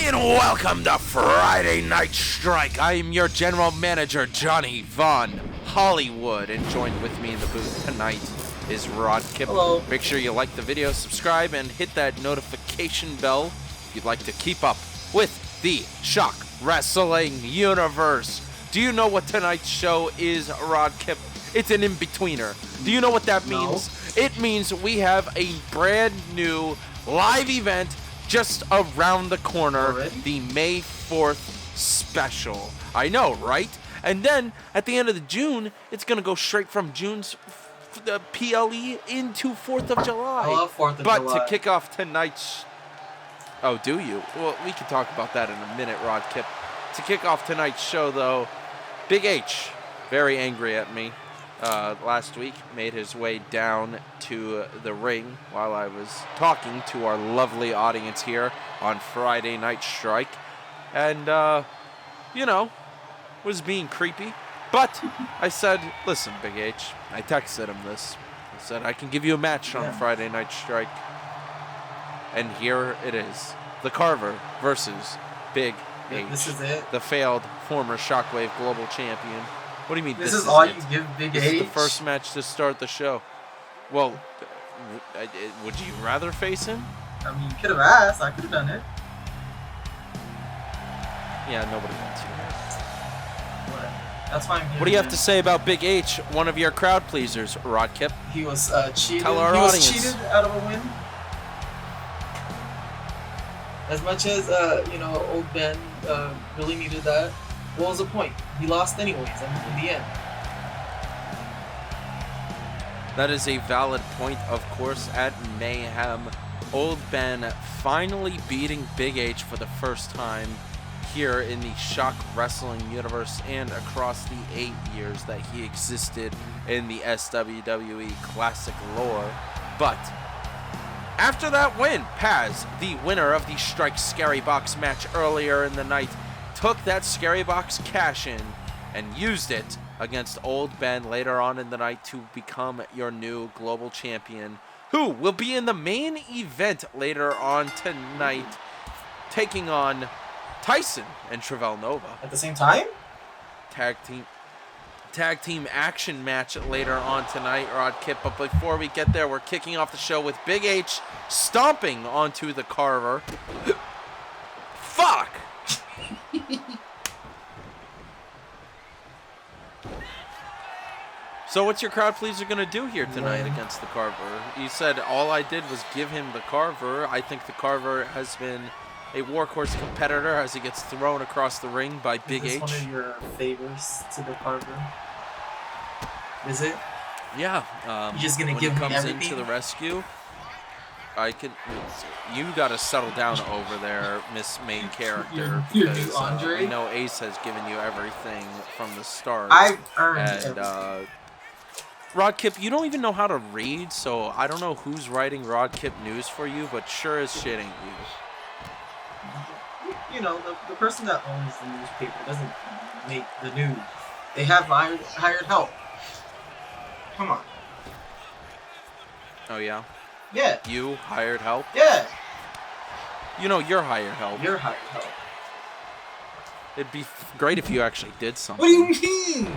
and welcome to Friday Night Strike. I am your general manager, Johnny Von Hollywood, and joined with me in the booth tonight is Rod Kip. Hello. Make sure you like the video, subscribe, and hit that notification bell if you'd like to keep up with the Shock Wrestling universe. Do you know what tonight's show is, Rod Kip? It's an in-betweener. Do you know what that means? No. It means we have a brand new live event just around the corner. Already? The May 4th special. I know, right? And then at the end of the June, it's going to go straight from June's PLE into 4th of July. I love 4th of but July. to kick off tonight's... Oh, do you? Well, we can talk about that in a minute, Rod Kip. To kick off tonight's show, though, Big H, very angry at me. Last week, made his way down to the ring while I was talking to our lovely audience here on Friday Night Strike. And, was being creepy. But I said, listen, Big H, I texted him this. I said, I can give you a match on Friday Night Strike. And here it is. The Carver versus Big H. This is it? The failed former Shockwave Global Champion. What do you mean This is all you give Big This H? is the first match to start the show. Well, would you rather face him? I mean, you could have asked. I could have done it. Yeah, nobody wants you. Whatever. That's why I'm here. What do you have to say about Big H, one of your crowd pleasers, Rod Kip? He was cheated. Tell our he audience. was cheated out of a win. As much as, old Ben really needed that, what was the point? He lost anyways, in the end. That is a valid point, of course, at Mayhem. Old Ben finally beating Big H for the first time here in the Shock Wrestling universe and across the 8 years that he existed in the SWWE Classic lore. But after that win, Paz, the winner of the Strike Scary Box match earlier in the night, took that Scary Box cash-in and used it against Old Ben later on in the night to become your new global champion, who will be in the main event later on tonight, taking on Tyson and Travell Nova. At the same time? Tag team action match later on tonight, Rod Kip. But before we get there, we're kicking off the show with Big H stomping onto the Carver. Fuck! So what's your crowd pleaser going to do here tonight against the Carver? You said all I did was give him the Carver. I think the Carver has been a workhorse competitor as he gets thrown across the ring by Big H. Is this one of your favors to the Carver? Is it? Yeah. You're just going to give him me everything? into the rescue, I can. You got to settle down over there, Miss Main Character. Your new Andre? We know Ace has given you everything from the start. I've earned everything. Rod Kip, you don't even know how to read, so I don't know who's writing Rod Kip news for you, but sure as shit ain't you. You know, the person that owns the newspaper doesn't make the news. They have hired help. Come on. Oh, yeah? Yeah. You hired help? Yeah. You know you're hired help. You're hired help. It'd be great if you actually did something. What do you mean?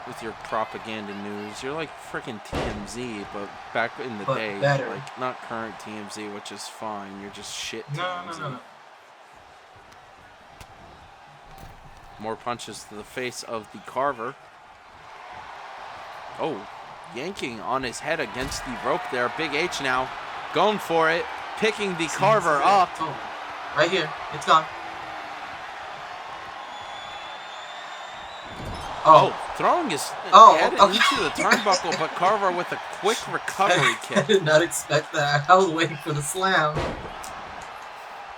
With your propaganda news. You're like freaking TMZ, but back in the day. Better. Like, not current TMZ, which is fine. You're just shit TMZ. No. More punches to the face of the Carver. Oh, yanking on his head against the rope there. Big H now going for it. Picking the Carver up. Oh, right here. It's gone. Oh, throwing his head into the turnbuckle, but Carver with a quick recovery kick. I did not expect that. I was waiting for the slam.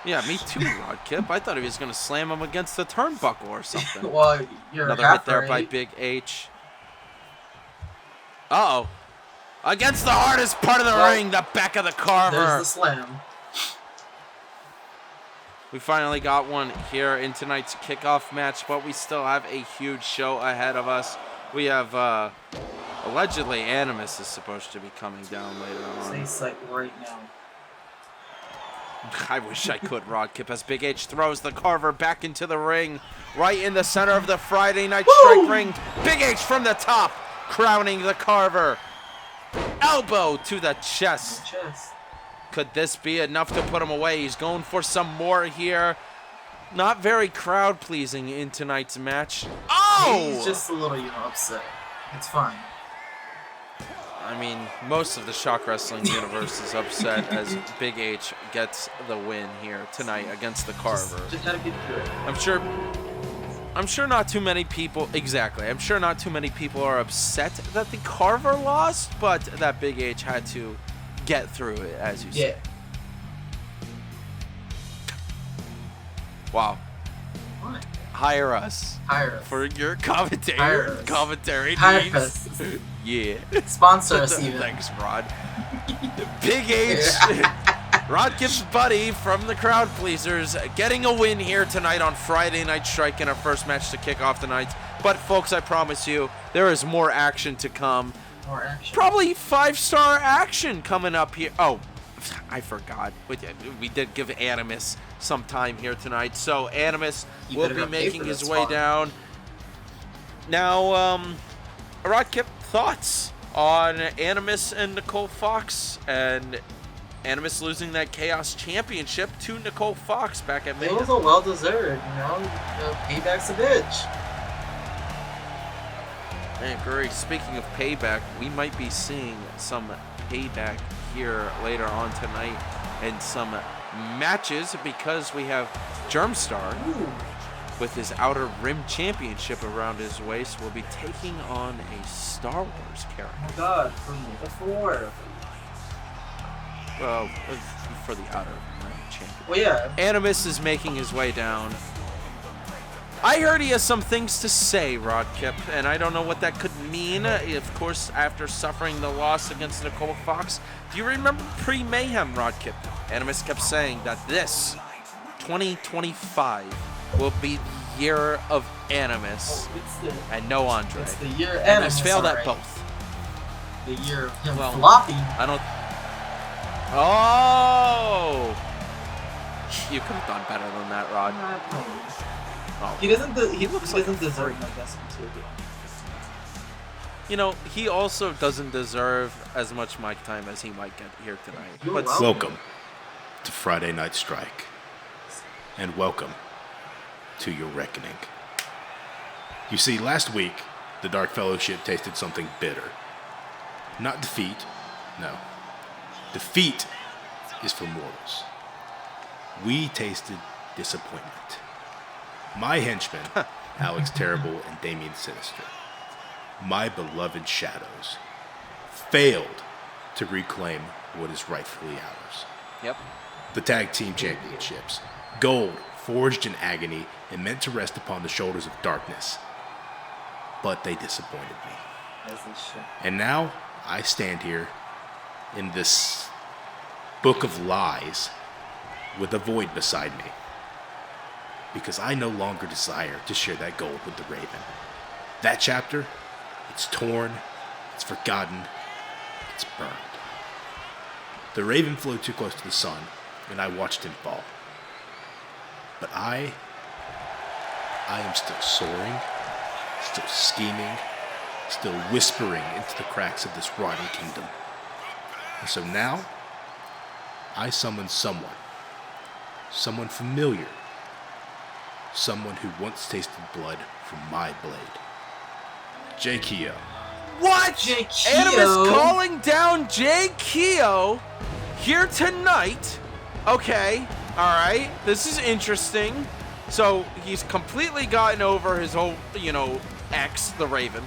Yeah, me too, Rod Kip. I thought he was going to slam him against the turnbuckle or something. Well, you're another hit there by Big H. Uh-oh. Against the hardest part of the ring, the back of the Carver. There's the slam. We finally got one here in tonight's kickoff match, but we still have a huge show ahead of us. We have, allegedly, Animus is supposed to be coming down later on. Say like right now. I wish I could, Rod Kip, as Big H throws the Carver back into the ring, right in the center of the Friday Night Strike ring. Big H from the top, crowning the Carver. Elbow to the chest. Could this be enough to put him away? He's going for some more here. Not very crowd-pleasing in tonight's match. Oh! He's just a little, upset. It's fine. I mean, most of the Shock Wrestling universe is upset as Big H gets the win here tonight against the Carver. Just gotta get through it. I'm sure not too many people, exactly, I'm sure not too many people are upset that the Carver lost, but that Big H had to get through it, as you said. Wow. What? Hire us. Hire us. For your commentary Hire needs. us. Yeah. Sponsor us even. Thanks, Rod. Big H, Rod Kip's buddy from the Crowd Pleasers, getting a win here tonight on Friday Night Strike in our first match to kick off the night. But, folks, I promise you, there is more action to come. More action. Probably 5-star action coming up here. Oh, I forgot. We did give Animus some time here tonight. So, Animus will be making his way down. Now, Rod Kip, thoughts on Animus and Nicole Fox, and Animus losing that Chaos Championship to Nicole Fox back at Mayhem. It was a well-deserved, payback's a bitch. I agree. Speaking of payback, we might be seeing some payback here later on tonight and some matches because we have Germstar with his Outer Rim Championship around his waist will be taking on a Star Wars character. Oh my god, from before. Well, for the Outer Rim Championship. Well, yeah. Animus is making his way down. I heard he has some things to say, Rod Kip, and I don't know what that could mean. Of course, after suffering the loss against Nicole Fox. Do you remember pre-Mayhem, Rod Kip? Animus kept saying that this 2025 will be the year of Animus and no Andre. It's the year of Animus failed at both. The year of him flopping. I don't. Oh! You could have done better than that, Rod. Oh. He doesn't deserve my best material. He also doesn't deserve as much mic time as he might get here tonight. But welcome to Friday Night Strike, and welcome to your reckoning. You see, last week, the Dark Fellowship tasted something bitter. Not defeat, no. Defeat is for mortals. We tasted disappointment. My henchmen, Alex Terrible and Damien Sinister, my beloved Shadows, failed to reclaim what is rightfully ours. Yep. The Tag Team Championships, gold, forged in agony, and meant to rest upon the shoulders of darkness. But they disappointed me. And now, I stand here in this book of lies with a void beside me. Because I no longer desire to share that gold with the Raven. That chapter, it's torn, it's forgotten, it's burned. The Raven flew too close to the sun, and I watched him fall. But I am still soaring, still scheming, still whispering into the cracks of this rotting kingdom. And so now, I summon someone familiar, someone who once tasted blood from my blade. Jey Keo. What? Jey Keo? Animus calling down Jey Keo here tonight. Okay, alright. This is interesting. So, he's completely gotten over his whole, ex, the Raven.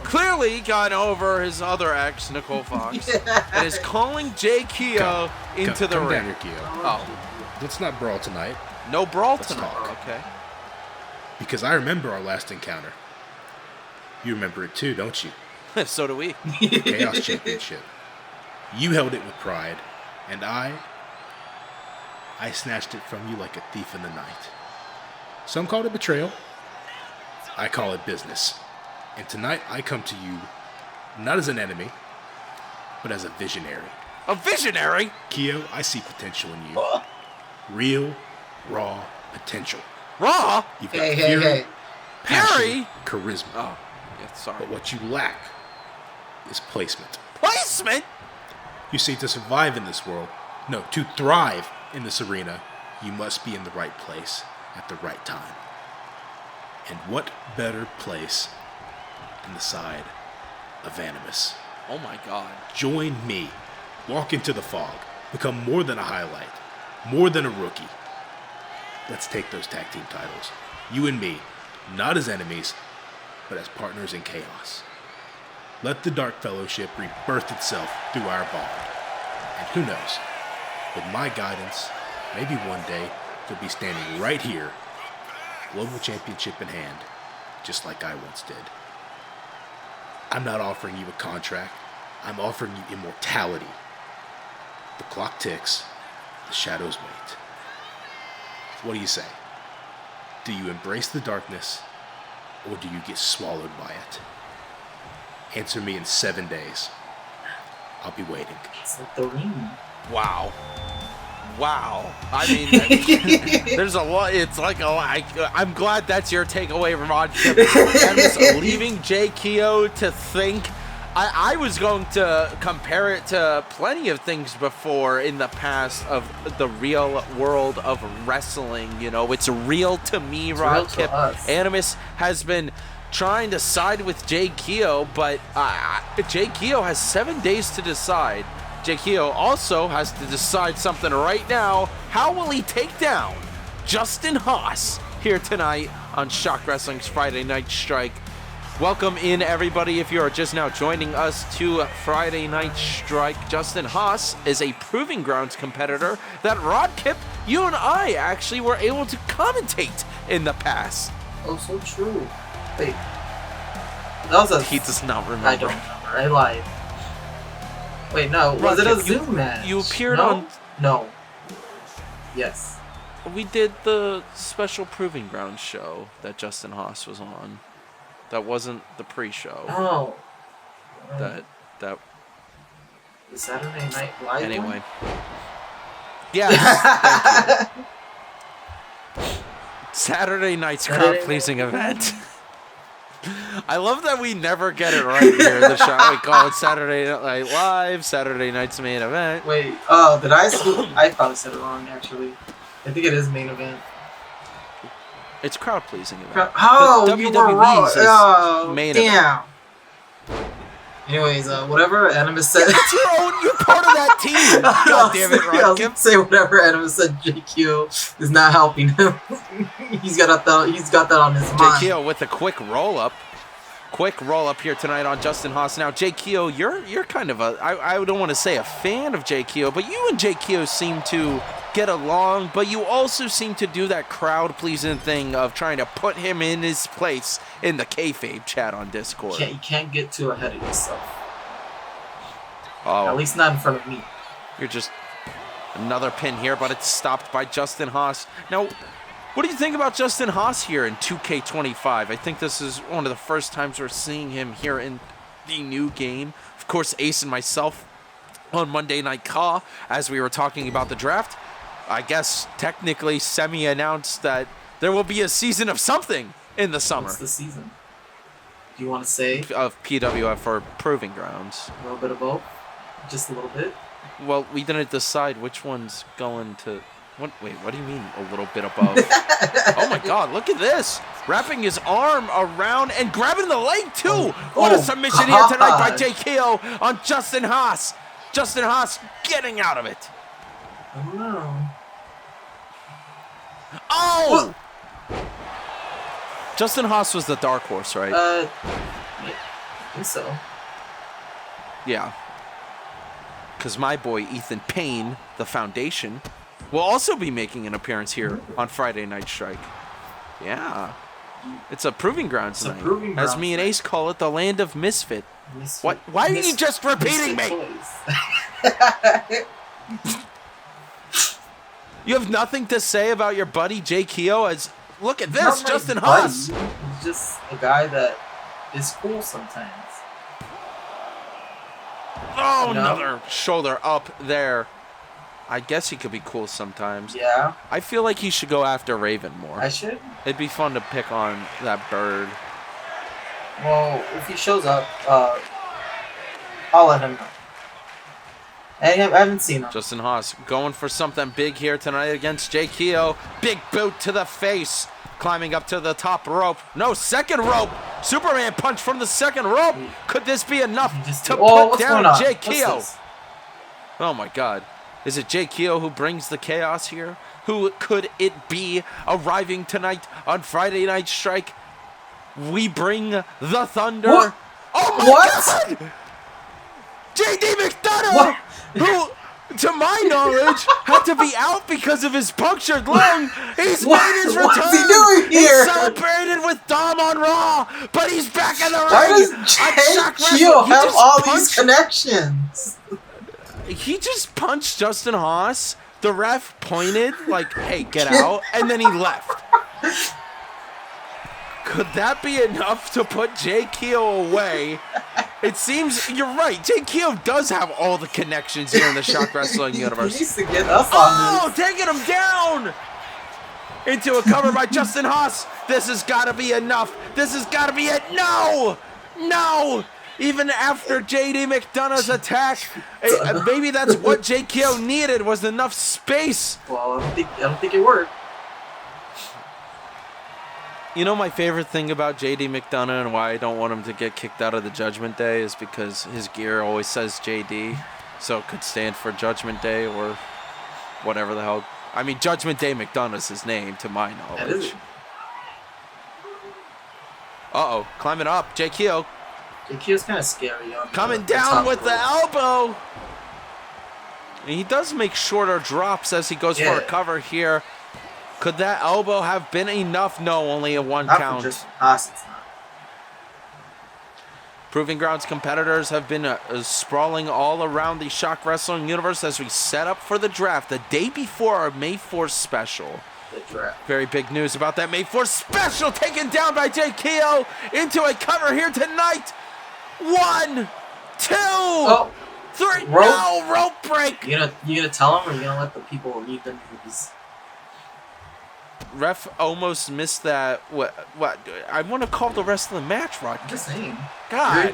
Clearly gotten over his other ex, Nicole Fox. And is calling Jey Keo into the ring. Down here, Keo. Oh. Let's not brawl tonight. No brawl Let's tonight. talk. Okay. Because I remember our last encounter. You remember it too, don't you? So do we. The Chaos Championship. You held it with pride, and I snatched it from you like a thief in the night. Some call it betrayal. I call it business. And tonight I come to you not as an enemy, but as a visionary. A visionary? Keo, I see potential in you. Real, raw potential. Raw? You've got fury, passion, Fury? charisma. Oh, yeah, sorry. But what you lack is placement. Placement? You see, to survive in this world, no, to thrive in this arena, you must be in the right place at the right time. And what better place than the side of Animus? Oh my god. Join me. Walk into the fog. Become more than a highlight. More than a rookie. Let's take those tag team titles. You and me, not as enemies, but as partners in chaos. Let the Dark Fellowship rebirth itself through our bond. And who knows, with my guidance, maybe one day you'll be standing right here, global championship in hand, just like I once did. I'm not offering you a contract. I'm offering you immortality. The clock ticks. The shadows wait. What do you say? Do you embrace the darkness, or do you get swallowed by it? Answer me in 7 days. I'll be waiting. It's like the ring. Wow. Wow. I mean, there's a lot. It's like a lot. I'm glad that's your takeaway, Rod. Animus leaving Jey Keo to think. I was going to compare it to plenty of things before in the past of the real world of wrestling. You know, it's real to me, Rod Kip. Animus has been trying to side with Jey Keo, but Jey Keo has 7 days to decide. Jey Keo also has to decide something right now. How will he take down Justin Haas here tonight on Shock Wrestling's Friday Night Strike? Welcome in, everybody. If you are just now joining us to Friday Night Strike, Justin Haas is a Proving Grounds competitor that Rod Kip, you and I actually were able to commentate in the past. Oh, so true. Wait. That was a... He does not remember. I don't remember. I lied. Wait, no. Was it a Zoom match? You appeared no? on... No. Yes. We did the special Proving Grounds show that Justin Haas was on. That wasn't the pre-show. Oh. That. The Saturday Night Live Anyway. one? Yes, thank you. Saturday night's crowd-pleasing event. I love that we never get it right here. The show we call it Saturday Night Live, Saturday night's main event. Wait, did I probably said it wrong, actually. I think it is main event. It's crowd-pleasing event. You were wrong. Oh, main damn. Event. Anyways, whatever Animus said. You're part of that team. God damn it, Rod Kip. Say whatever Animus said. Jey Keo is not helping him. He's got that on his mind. Jey Keo with a quick roll-up. Quick roll-up here tonight on Justin Haas. Now, Jey Keo, you're kind of a, I don't want to say a fan of Jey Keo, but you and Jey Keo seem to get along, but you also seem to do that crowd-pleasing thing of trying to put him in his place in the kayfabe chat on Discord. You can't get too ahead of yourself. Oh. At least not in front of me. You're just another pin here, but it's stopped by Justin Haas. Now, what do you think about Justin Haas here in 2K25? I think this is one of the first times we're seeing him here in the new game. Of course, Ace and myself on Monday Night Raw, as we were talking about the draft, I guess technically semi-announced that there will be a season of something in the summer. What's the season? Do you want to say? Of PWF or Proving Grounds. A little bit of both? Just a little bit? Well, we didn't decide which one's going to... Wait, what do you mean a little bit above? Oh my god, look at this. Wrapping his arm around and grabbing the leg too. What a submission here tonight by Jey Keo on Justin Haas. Justin Haas getting out of it. Oh no. Oh! Justin Haas was the dark horse, right? I think so. Yeah. Because my boy Ethan Payne, the Foundation, will also be making an appearance here on Friday Night Strike. Yeah. It's a Proving Grounds night. As me and Ace call it, the land of misfit. What? Why are you just repeating me? You have nothing to say about your buddy Jey Keo? As look at this, Justin Haas. He's just a guy that is cool sometimes. Oh, You know? another shoulder up there. I guess he could be cool sometimes. Yeah. I feel like he should go after Raven more. I should. It'd be fun to pick on that bird. Well, if he shows up, I'll let him know. I haven't seen him. Justin Haas going for something big here tonight against Jey Keo. Big boot to the face. Climbing up to the top rope. No, second rope. Superman punch from the second rope. Could this be enough to put down Jey Keo? Oh my God. Is it Jey Keo who brings the chaos here? Who could it be arriving tonight on Friday Night Strike? We bring the thunder. What? Oh my What? God! J.D. McDonough, What? who, to my knowledge, had to be out because of his punctured lung. He's made his return. What's he doing here? He celebrated with Dom on Raw, but he's back in the ring. Why does Jey Keo have all these connections? He just punched Justin Haas. The ref pointed like, hey, get out, and then he left. Could that be enough to put Jey Keo away? It seems you're right. Jey Keo does have all the connections here in the Shock Wrestling universe. He needs to get us on this. Taking him down! Into a cover by Justin Haas. This has got to be enough. This has got to be it. No! No! Even after J.D. McDonough's attack, maybe that's what Jey Keo needed, was enough space. Well, I don't think it worked. You know, my favorite thing about J.D. McDonough and why I don't want him to get kicked out of the Judgment Day is because his gear always says J.D., so it could stand for Judgment Day or whatever the hell. I mean, Judgment Day McDonough's his name, to my knowledge. Uh-oh, climbing up, Jey Keo. Jey Keo's kind of scary. Coming down with the elbow. He does make shorter drops as he goes for a cover here. Could that elbow have been enough? No, only a one count. Just Haas, it's not. Proving Grounds competitors have been sprawling all around the Shock Wrestling universe as we set up for the draft the day before our May 4th special. The draft. Very big news about that May 4th special, taken down by Jey Keo into a cover here tonight. 1, 2, 3. Rope. No, rope break. You gonna tell him, or you gonna let the people read the news? Ref almost missed that. What? I want to call the rest of the match, Rod. I'm just saying. God,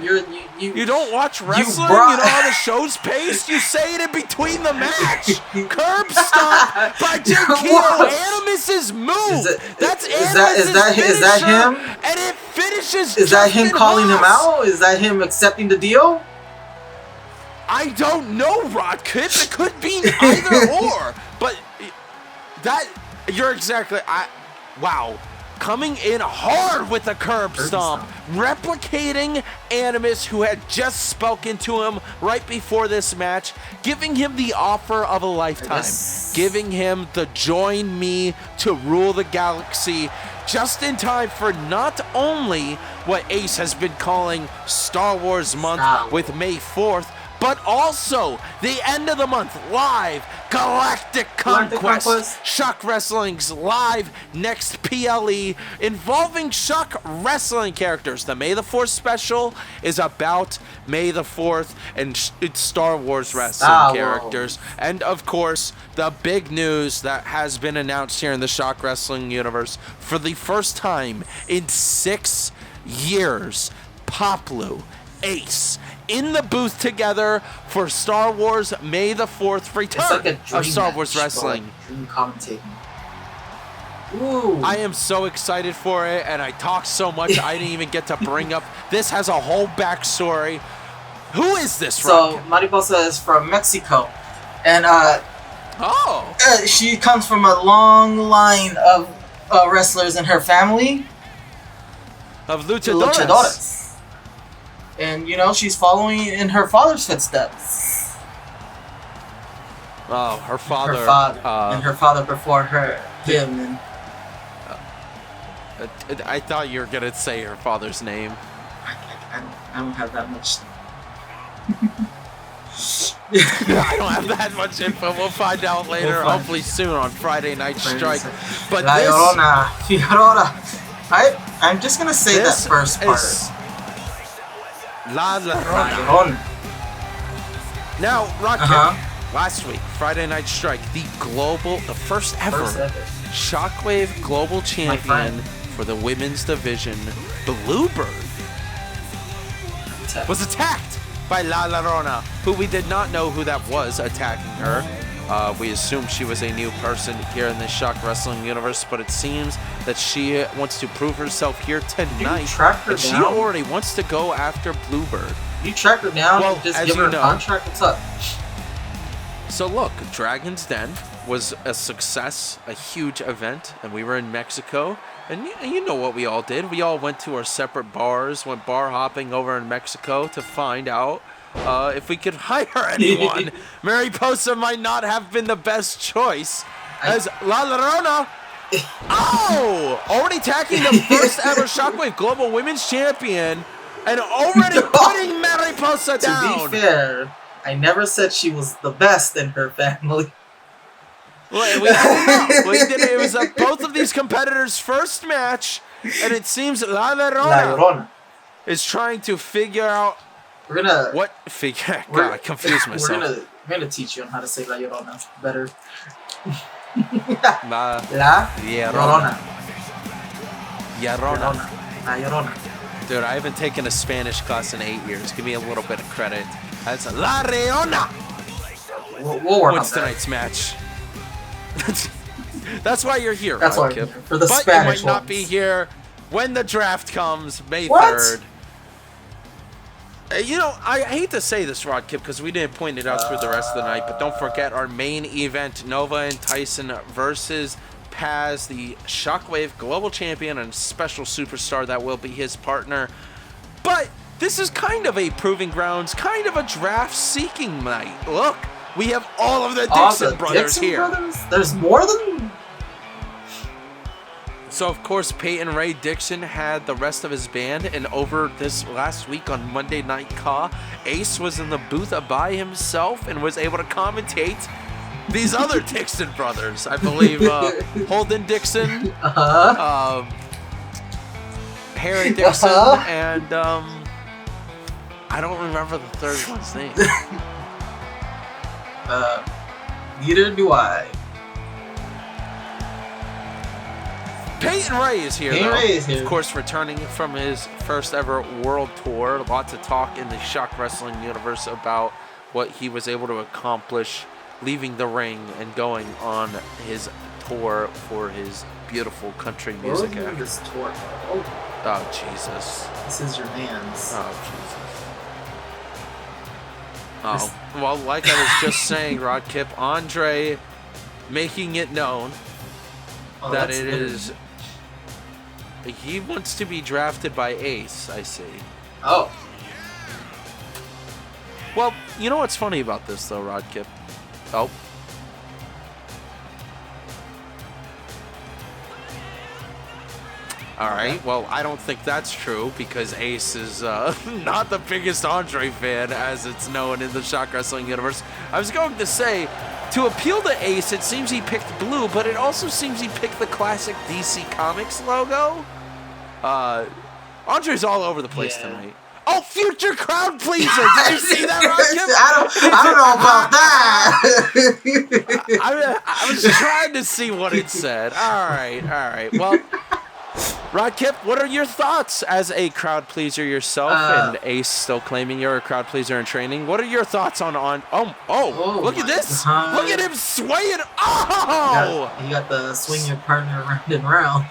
you don't watch wrestling. You know how the show's paced. You say it in between the match. Curb stomp by Jey Keo. Animus's move. Is that him? And it finishes. Is that him calling him Haas. out? Is that him accepting the deal? I don't know, Rod. It could be either or. But that. You're exactly. Wow. Coming in hard with the curb stomp. Replicating Animus, who had just spoken to him right before this match. Giving him the offer of a lifetime. Yes. Giving him the join me to rule the galaxy. Just in time for not only what Ace has been calling Star Wars Month with May 4th, but also the end of the month live Galactic Conquest. Shock Wrestling's live next PLE involving Shock Wrestling characters. The May the 4th special is about May the 4th and it's Star Wars wrestling characters. And of course, the big news that has been announced here in the Shock Wrestling universe for the first time in 6 years, Poplu, Ace, in the booth together for Star Wars May the 4th return of Star Wars Wrestling. Dream commentating. Ooh. I am so excited for it, and I talked so much I didn't even get to bring up. This has a whole backstory. Who is this from? So, Mariposa is from Mexico. And she comes from a long line of wrestlers in her family. Of luchadores. And, you know, she's following in her father's footsteps. Oh, her father. And her father before him. And I thought you were going to say her father's name. I don't have that much. I don't have that much info. We'll find out later, hopefully soon on Friday Night Strike. But Llorana, Figueroa. I'm just going to say that first part. La Llorana. Now, Rocket, last week, Friday Night Strike, the first ever Shockwave Global Champion for the women's division, Bluebird, was attacked by La Llorana, who we did not know who that was attacking her. We assumed she was a new person here in the Shock Wrestling universe, but it seems that she wants to prove herself here tonight. And she already wants to go after Bluebird. You track her down and just give her a contract? What's up? So look, Dragon's Den was a success, a huge event, and we were in Mexico. And you know what we all did. We all went to our separate bars, went bar hopping over in Mexico to find out if we could hire anyone. Mariposa might not have been the best choice, as La Llorana, already attacking the first ever Shockwave Global Women's Champion, and already putting Mariposa down. To be fair, I never said she was the best in her family. Well, we did it. It was both of these competitors' first match, and it seems La Llorana is trying to figure out I confused myself. We're gonna teach you on how to say La Llorana better. La Llorana. La Llorana. Dude, I haven't taken a Spanish class in 8 years. Give me a little bit of credit. That's La Llorana. We'll work on tonight's match? That's why you're here. That's why I'm here, for the Spanish you might not be here when the draft comes May 3rd. You know, I hate to say this, Rod Kip, because we didn't point it out through the rest of the night, but don't forget our main event, Nova and Tyson versus Paz, the Shockwave Global Champion and special superstar that will be his partner. But this is kind of a proving grounds, kind of a draft-seeking night. Look, we have all of the Dixon brothers here. There's more than... So, of course, Peyton Ray Dixon had the rest of his band, and over this last week on Monday Night Raw, Ace was in the booth by himself and was able to commentate these other Dixon brothers. I believe Holden Dixon, Harry Dixon, and I don't remember the third one's name. Neither do I. Peyton Ray is here, of course, returning from his first ever world tour. A lot to talk in the Shock Wrestling universe about what he was able to accomplish leaving the ring and going on his tour for his beautiful country music act. This tour? Oh, Jesus. This is your man's. Oh, Jesus. Well, like I was just saying, Rod Kip, Andre making it known that it is... He wants to be drafted by Ace, I see. Oh. Well, you know what's funny about this, though, Rod Kip? Oh. Alright, well, I don't think that's true, because Ace is not the biggest Andre fan, as it's known in the Shock Wrestling universe. I was going to say, to appeal to Ace, it seems he picked blue, but it also seems he picked the classic DC Comics logo. Andre's all over the place tonight. Oh, future crowd pleaser! Did you see that, I don't know about that. I was trying to see what it said. All right. Well, Rod Kip, what are your thoughts as a crowd pleaser yourself, and Ace still claiming you're a crowd pleaser in training? What are your thoughts on look at this! God. Look at him swaying! Oh! You got the swing your partner round and round.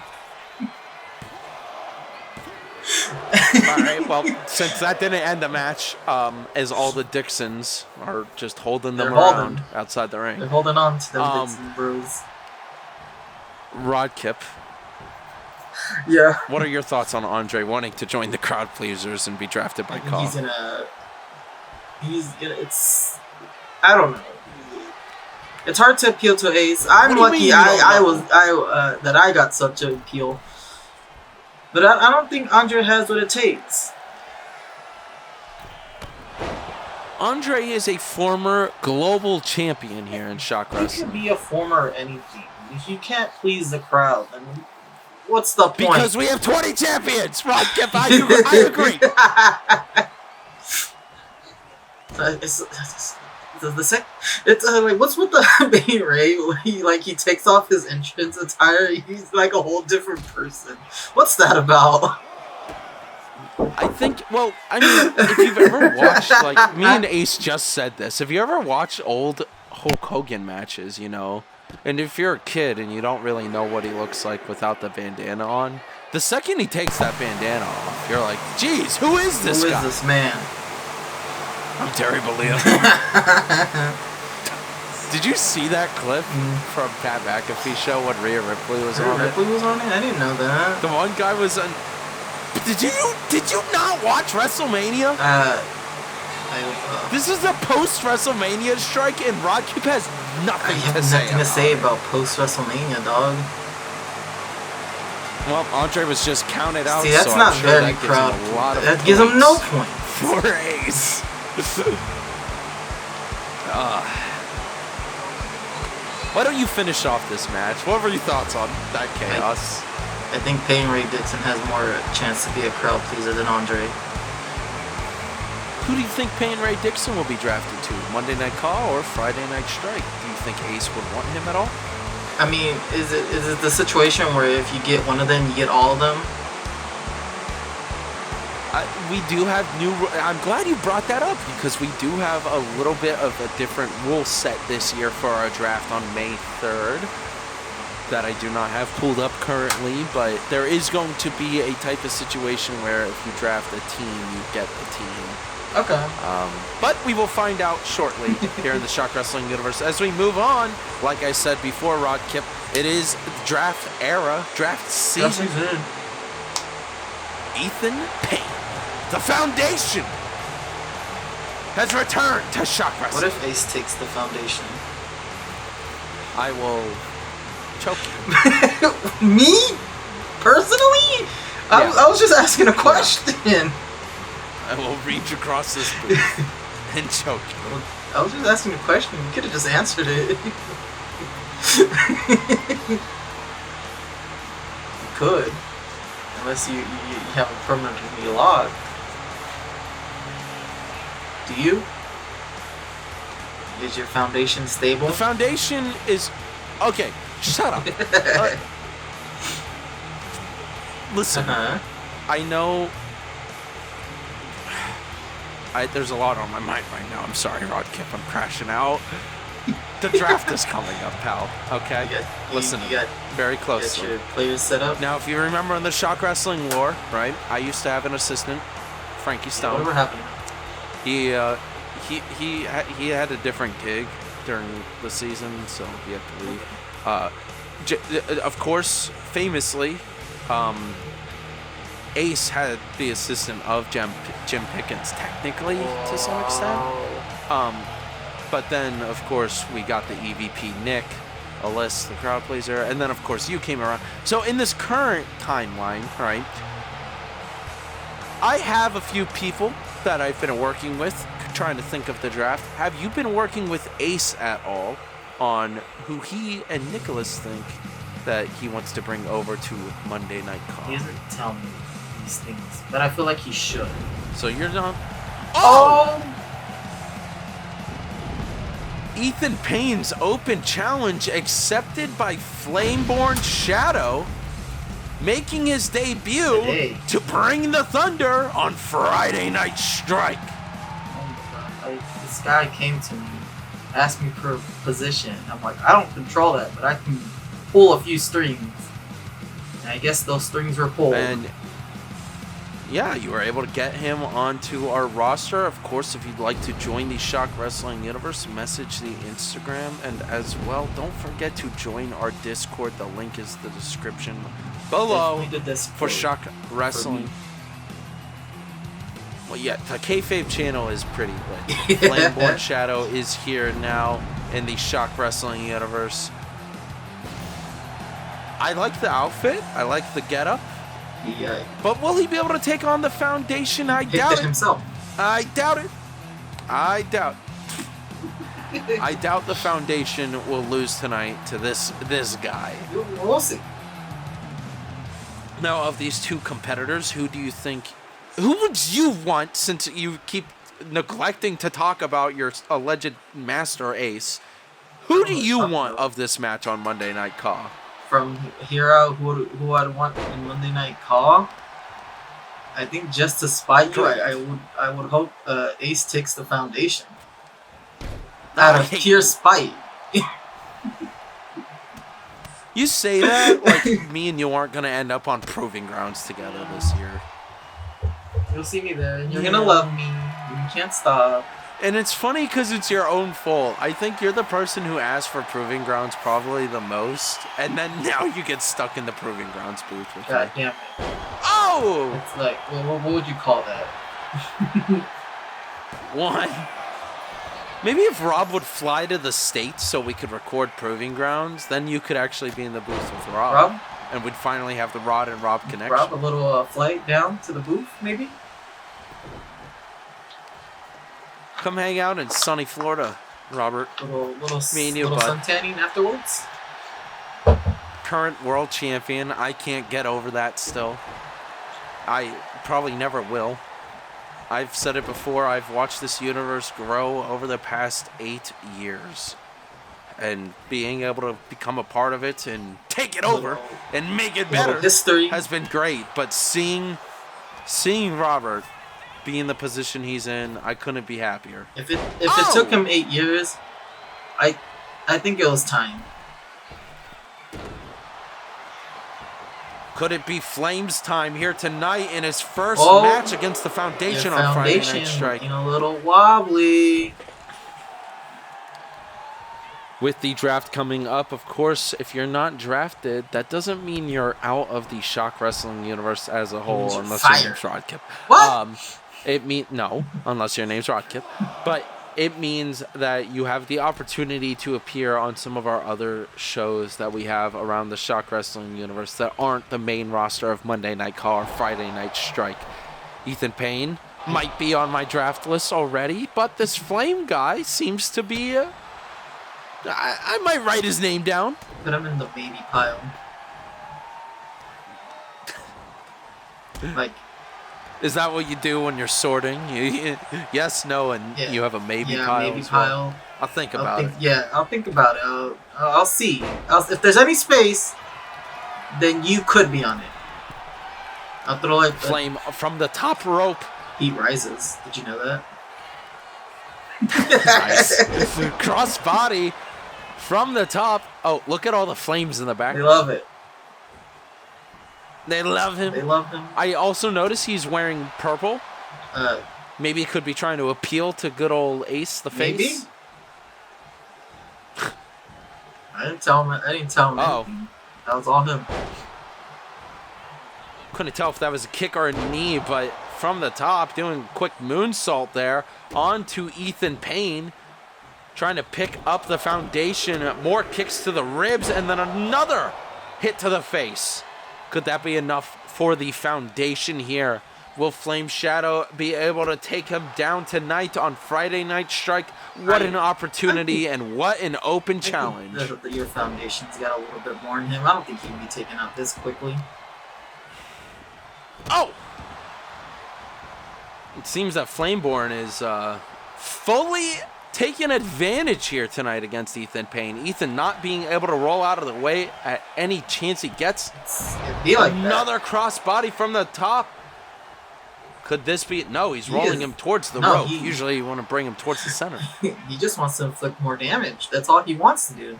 Alright, well, since that didn't end the match, as all the Dixons are just holding them around outside the ring. They're holding on to them Dixon bros. Rod Kip. Yeah. What are your thoughts on Andre wanting to join the crowd pleasers and be drafted by Call? I don't know. It's hard to appeal to Ace. I'm lucky that I got such an appeal. But I don't think Andre has what it takes. Andre is a former global champion here in Shock Wrestling. You can be a former anything. If you can't please the crowd, then what's the point? Because we have 20 champions! Rod Kip, I agree. It's like, what's with the main Ray? He takes off his entrance attire. He's like a whole different person. What's that about? I think, well, I mean, if you've ever watched, like, me and Ace just said this. If you ever watched old Hulk Hogan matches, you know, and if you're a kid and you don't really know what he looks like without the bandana on, the second he takes that bandana off, you're like, geez, who is this guy? Who is this man? I'm Terry Bollea. Did you see that clip from Pat McAfee show when Rhea Ripley was on it? Ripley was on it? I didn't know that. The one guy was on... Did you not watch WrestleMania? This is a post-WrestleMania strike, and Rodkip has nothing to say. Nothing to say about post-WrestleMania, dog. Well, Andre was just counted out. See, that's so not I'm sure very that proud. Gives him a lot of that gives him no points. For Ace. Why don't you finish off this match? What were your thoughts on that chaos? I think Peyton Ray Dixon has more chance to be a crowd pleaser than Andre. Who do you think Peyton Ray Dixon will be drafted to? Monday Night Call or Friday Night Strike? Do you think Ace would want him at all? I mean, is it the situation where if you get one of them, you get all of them? We do have new... I'm glad you brought that up because we do have a little bit of a different rule set this year for our draft on May 3rd that I do not have pulled up currently, but there is going to be a type of situation where if you draft a team, you get the team. Okay. But we will find out shortly here in the Shock Wrestling universe. As we move on, like I said before, Rod Kip, it is draft era, draft season. Ethan Payne, the Foundation, has returned to Shock Wrestling. What if Ace takes the Foundation? I will choke you. Me? Personally? Yeah. I was just asking a question. I will reach across this booth and choke you. I was just asking a question. You could have just answered it. You could. Unless you have a permanently locked. Do you? Is your foundation stable? The Foundation is... Okay, shut up. Listen, I know... there's a lot on my mind right now. I'm sorry, Rod Kip. I'm crashing out. The draft is coming up, pal. Okay? Listen, very closely. You got your players set up? Now, if you remember in the Shock Wrestling lore, right, I used to have an assistant, Frankie Stone. Whatever happened? He had a different gig during the season, so he had to leave. Of course, famously, Ace had the assistant of Jim Pickens, technically, to some extent. But then, of course, we got the EVP Nick, Alyssa, the crowd pleaser, and then, of course, you came around. So in this current timeline, right, I have a few people that I've been working with, trying to think of the draft. Have you been working with Ace at all on who he and Nicholas think that he wants to bring over to Monday Night Call? He doesn't tell me these things, but I feel like he should. So you're not... Oh! Ethan Payne's open challenge accepted by Flameborn Shadow, making his debut Today. to bring the Thunder on Friday Night Strike. This guy came to me, asked me for a position. I'm like, I don't control that, but I can pull a few strings. And I guess those strings were pulled. And yeah, you were able to get him onto our roster. Of course, if you'd like to join the Shock Wrestling universe, message the Instagram. And as well, don't forget to join our Discord. The link is in the description below for Shock Wrestling. Well, yeah, the kayfabe channel is pretty lit. Flameborn Shadow is here now in the Shock Wrestling universe. I like the outfit. I like the getup. Yeah. But will he be able to take on the Foundation? I doubt it. Himself. I doubt it. I doubt the Foundation will lose tonight to this guy. We'll see. Now, of these two competitors, who do you think... Who would you want, since you keep neglecting to talk about your alleged master ace. Who do you want of this match on Monday Night Raw? From Hero, who I'd want in Monday Night Raw? I think just to spite you, I would hope Ace takes the foundation. Out of pure spite. You say that like me and you aren't going to end up on Proving Grounds together this year. You'll see me there, and you're going to love me. You can't stop. And it's funny because it's your own fault. I think you're the person who asked for Proving Grounds probably the most, and then now you get stuck in the Proving Grounds booth with me. God damn it. Oh! It's like, what would you call that? One. Maybe if Rob would fly to the States so we could record Proving Grounds, then you could actually be in the booth with Rob. And we'd finally have the Rod and Rob connection. Rob, a little flight down to the booth, maybe? Come hang out in sunny Florida, Robert. Little sun tanning afterwards. Current world champion. I can't get over that still. I probably never will. I've said it before. I've watched this universe grow over the past 8 years. And being able to become a part of it and take it over and make it better has been great. But seeing Robert be in the position he's in, I couldn't be happier. If it took him 8 years, I think it was time. Could it be Flames time here tonight in his first match against the Foundation on Friday Night Strike? A little wobbly. With the draft coming up, of course, if you're not drafted, that doesn't mean you're out of the Shock Wrestling universe as a whole, unless your name's Rodkip. What? No, unless your name's Rodkip. But it means that you have the opportunity to appear on some of our other shows that we have around the Shock Wrestling universe that aren't the main roster of Monday Night Raw or Friday Night Strike. Ethan Payne might be on my draft list already, but this Flame guy seems to be I might write his name down. Put him in the baby pile. Like, is that what you do when you're sorting? Yes, no, and you have a maybe pile. Maybe pile. Well. I'll think about it. Yeah, I'll think about it. I'll see. If there's any space, then you could be on it. I'll throw like Flame from the top rope. Heat rises. Did you know that? Nice. Cross body from the top. Oh, look at all the flames in the back. They love it. They love him. They love him. I also notice he's wearing purple. Maybe he could be trying to appeal to good old Ace the Face. Maybe. I didn't tell him anything. That was all him. Couldn't tell if that was a kick or a knee, but from the top, doing quick moonsault there onto Ethan Payne, trying to pick up the Foundation. More kicks to the ribs, and then another hit to the face. Could that be enough for the Foundation here? Will Flame Shadow be able to take him down tonight on Friday Night Strike? What an opportunity and what an open challenge. Your Foundation's got a little bit more in him. I don't think he'd be taken out this quickly. Oh! It seems that Flameborn is fully taking advantage here tonight against Ethan Payne. Ethan not being able to roll out of the way at any chance he gets. It'd be like another crossbody from the top. Could this be? No, he's rolling him towards the rope. Usually you want to bring him towards the center. He just wants to inflict more damage. That's all he wants to do.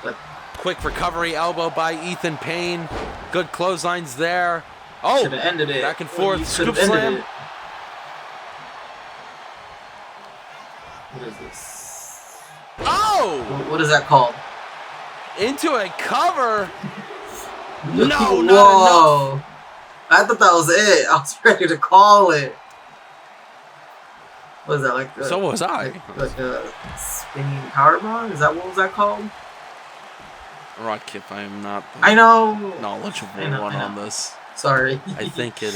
But quick recovery elbow by Ethan Payne. Good clotheslines there. Oh, should have ended it. Back and forth. Scoop slam. What is this? Oh! What is that called? Into a cover. No, not Whoa. enough. I thought that was it. I was ready to call it. What is that, like? So was I. Like a spinning powerbomb? Is that what was that called? Rodkip, I am not I know knowledgeable on this. Sorry. I think it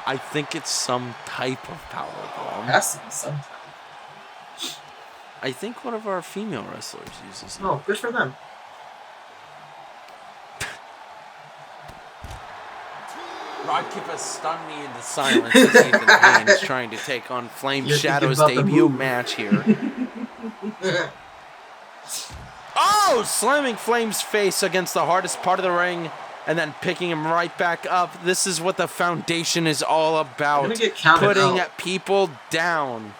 I think it's some type of powerbomb. Has to be some type. I think one of our female wrestlers uses it. Oh, good for them. Rodkip has stunned me into silence as Ethan Payne is trying to take on Flame Shadow's debut match here. Oh! Slamming Flame's face against the hardest part of the ring and then picking him right back up. This is what the Foundation is all about. Putting people down.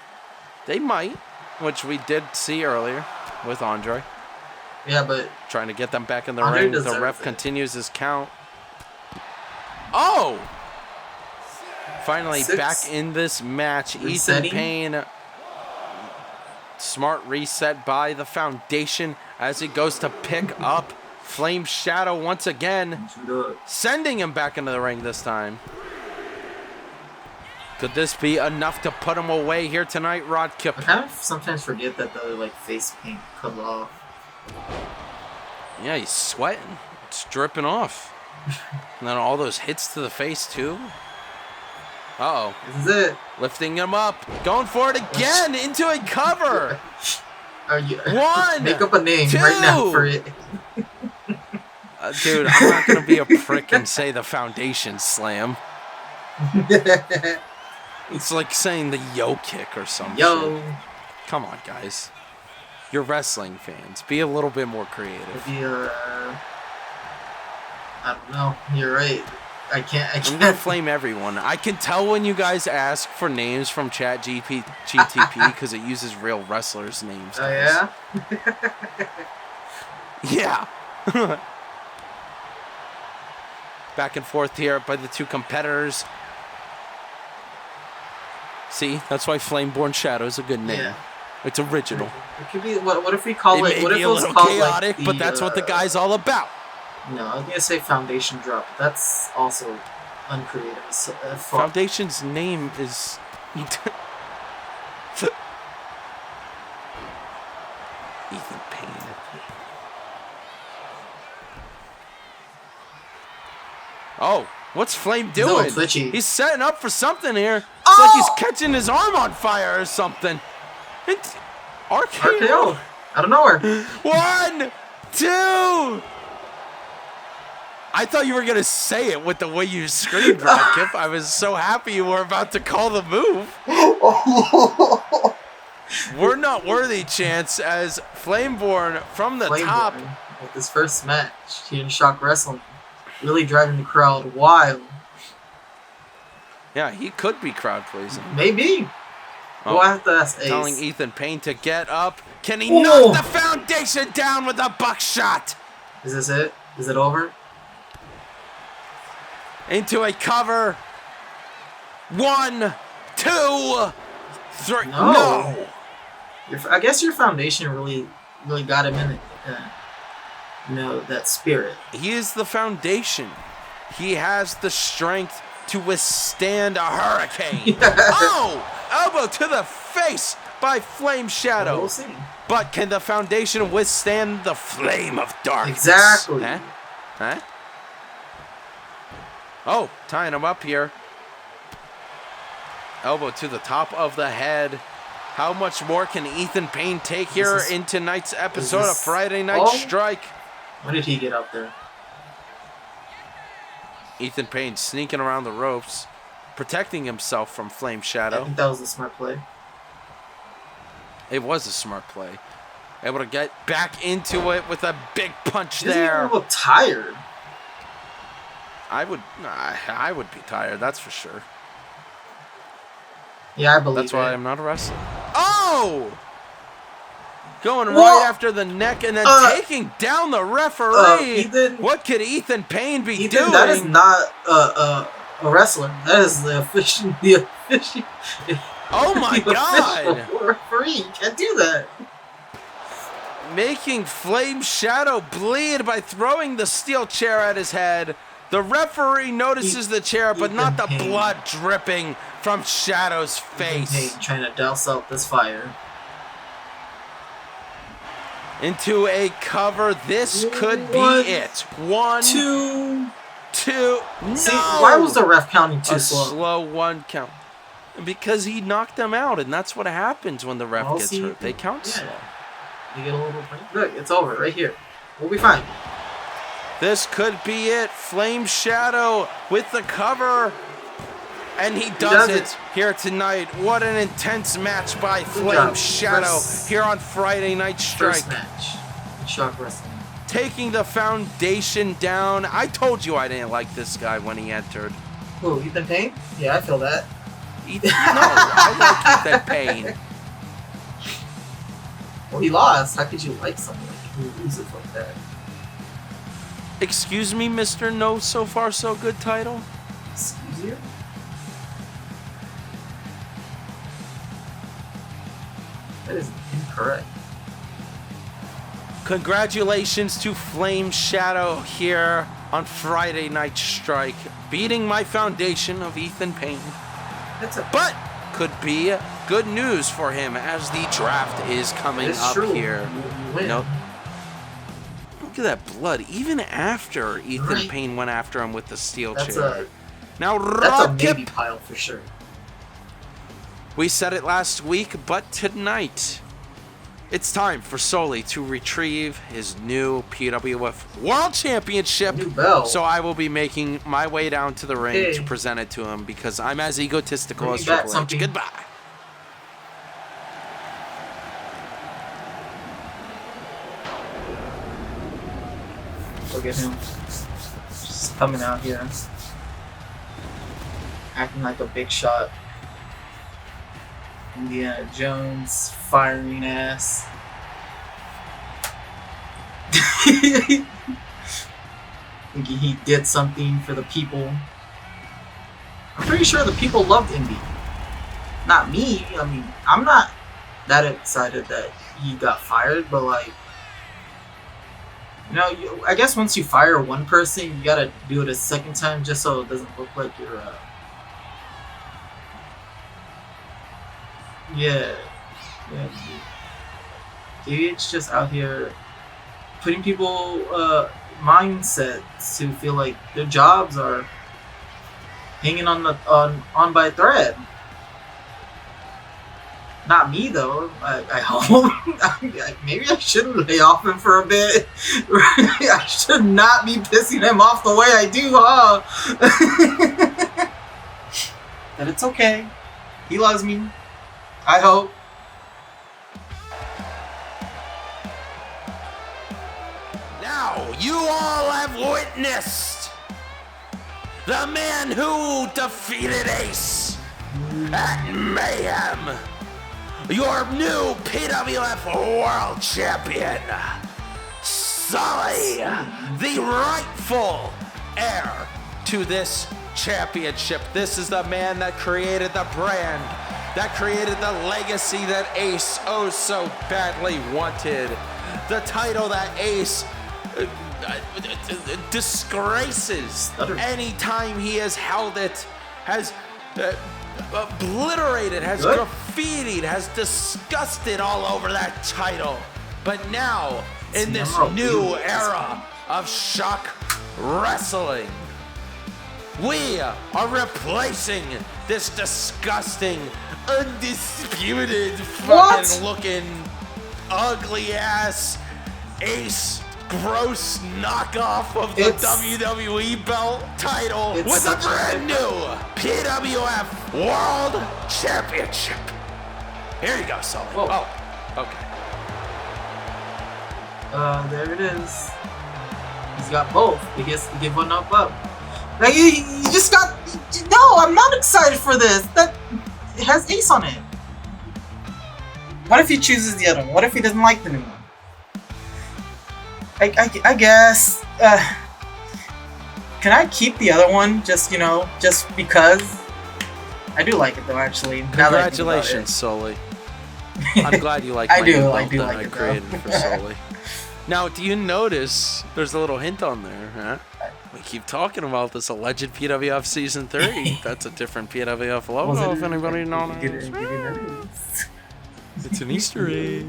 They might, which we did see earlier with Andre. Yeah, but... trying to get them back in the ring. The ref continues his count. Oh! Finally back in this match. Ethan Payne. Smart reset by the Foundation as he goes to pick up Flame Shadow once again. Sending him back into the ring this time. Could this be enough to put him away here tonight, Rodkip? I kind of sometimes forget that the face paint comes off. Yeah, he's sweating. It's dripping off. And then all those hits to the face, too. Uh-oh. This is it. Lifting him up. Going for it again into a cover. One. Make up a name right now for it. Dude, I'm not going to be a prick and say the Foundation Slam. It's like saying the Yo Kick or something. Yo. Come on, guys. You're wrestling fans. Be a little bit more creative. Maybe, I don't know. You're right. I can't. I'm gonna flame everyone. I can tell when you guys ask for names from GTP because it uses real wrestlers' names. Oh yeah. Yeah. Back and forth here by the two competitors. See, that's why Flameborn Shadow is a good name. Yeah. It's original. It could be. What if we call it? What if it was called chaotic, like but that's what the guy's all about. No, I was gonna say Foundation Drop. That's also uncreative. Foundation's name is. Ethan Payne. Oh, what's Flame doing? He's setting up for something here. It's like he's catching his arm on fire or something. It's RKO. Out of nowhere. 1, 2. I thought you were going to say it with the way you screamed, Rodkip. I was so happy you were about to call the move. We're not worthy, Chance, as Flameborn from the top. With his first match here in Shock Wrestling. Really driving the crowd wild. Yeah, he could be crowd pleasing. Maybe. We'll have to ask Ace. Telling Ethan Payne to get up. Can he knock the Foundation down with a buckshot? Is this it? Is it over? Into a cover. 1, 2, 3. No. I guess your Foundation really got him in it. That spirit. He is the Foundation. He has the strength to withstand a hurricane. Oh! Elbow to the face by Flame Shadow. Well, we'll see. But can the Foundation withstand the flame of darkness? Exactly. Huh? Oh, tying him up here. Elbow to the top of the head. How much more can Ethan Payne take here in tonight's episode of Friday Night Strike? When did he get up there? Ethan Payne sneaking around the ropes, protecting himself from Flame Shadow. I think that was a smart play. It was a smart play. Able to get back into it with a big punch Isn't there. he a little tired? I would be tired, that's for sure. Yeah, I believe That's why I'm not a wrestler. Oh! Going right after the neck and then taking down the referee. Ethan, what could Ethan Payne be doing? That is not a wrestler. That is the official. Oh my God! Referee, you can't do that. Making Flame Shadow bleed by throwing the steel chair at his head. The referee notices the chair, but not the blood dripping from Shadow's face. Trying to douse out this fire. Into a cover. This could be it. 1, 2. No. See, why was the ref counting too slow? A slow 1 count. Because he knocked them out, and that's what happens when the ref gets hurt. They count slow. You get a little break. Look, it's over right here. We'll be fine. This could be it. Flame Shadow with the cover. And he does it here tonight. What an intense match by Flame Shadow here on Friday Night Strike. First match. ShockWrestling. Taking the foundation down. I told you I didn't like this guy when he entered. Who, Ethan Payne? Yeah, I feel that. No, I like Ethan Payne. Well, he lost. How could you like someone who loses like that? Excuse me, Mr. No So Far So Good title? Excuse you? That is incorrect. Congratulations to Flame Shadow here on Friday Night Strike, beating my foundation of Ethan Payne. But could be good news for him as the draft is coming up here. Nope. Look at that blood. Even after Ethan Payne went after him with the steel chair. Now that's a maybe pile for sure. We said it last week, but tonight it's time for Sully to retrieve his new PWF World Championship. New belt. So I will be making my way down to the ring to present it to him because I'm as egotistical as Triple H. Goodbye. Look at him. Just coming out here. Acting like a big shot. Indiana Jones, firing ass. Thinking he did something for the people. I'm pretty sure the people loved Indy. Not me. I mean, I'm not that excited that he got fired, but like, you know, I guess once you fire one person, you gotta do it a second time just so it doesn't look like you're yeah. It's just out here putting people mindsets to feel like their jobs are hanging on by a thread. Not me though. I hope. Maybe I shouldn't lay off him for a bit. I should not be pissing him off the way I do, huh? But it's okay. He loves me. I hope. Now you all have witnessed the man who defeated Ace at Mayhem. Your new PWF World Champion, Sully, the rightful heir to this championship. This is the man that created the brand, that created the legacy that Ace oh so badly wanted. The title that Ace disgraces anytime he has held it, has obliterated, has graffitied, has disgusted all over that title. But now, in this new era of ShockWrestling, we are replacing this disgusting, undisputed, fucking looking, ugly ass Ace gross knockoff of the WWE belt title with a brand new PWF World Championship. Here you go, Sully. Whoa. Oh, okay. There it is. He's got both. He gets to give one up. Like, you just got... No, I'm not excited for this. That it has Ace on it. What if he chooses the other one? What if he doesn't like the new one? I guess... can I keep the other one just, you know, just because? I do like it, though, actually. Congratulations, Sully. I'm glad you like my new belt that I created for Sully. Now, do you notice there's a little hint on there, huh? We keep talking about this alleged PWF Season 3. That's a different PWF logo, if anybody knows. It's an Easter egg.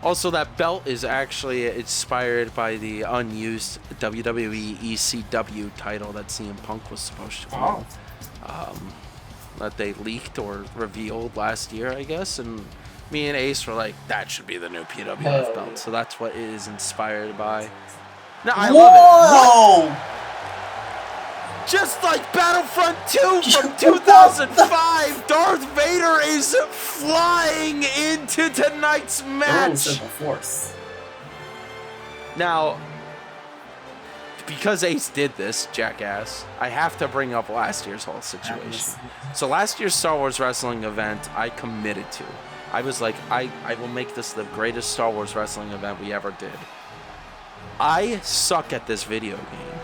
Also, that belt is actually inspired by the unused WWE ECW title that CM Punk was supposed to win. That they leaked or revealed last year, I guess, and me and Ace were like, that should be the new PWF belt. So that's what it is inspired by. No, I love it. Just like Battlefront 2 from 2005, Darth Vader is flying into tonight's match. The Force. Now, because Ace did this, jackass, I have to bring up last year's whole situation. So last year's Star Wars Wrestling event, I committed to. I was like, I will make this the greatest Star Wars Wrestling event we ever did. I suck at this video game.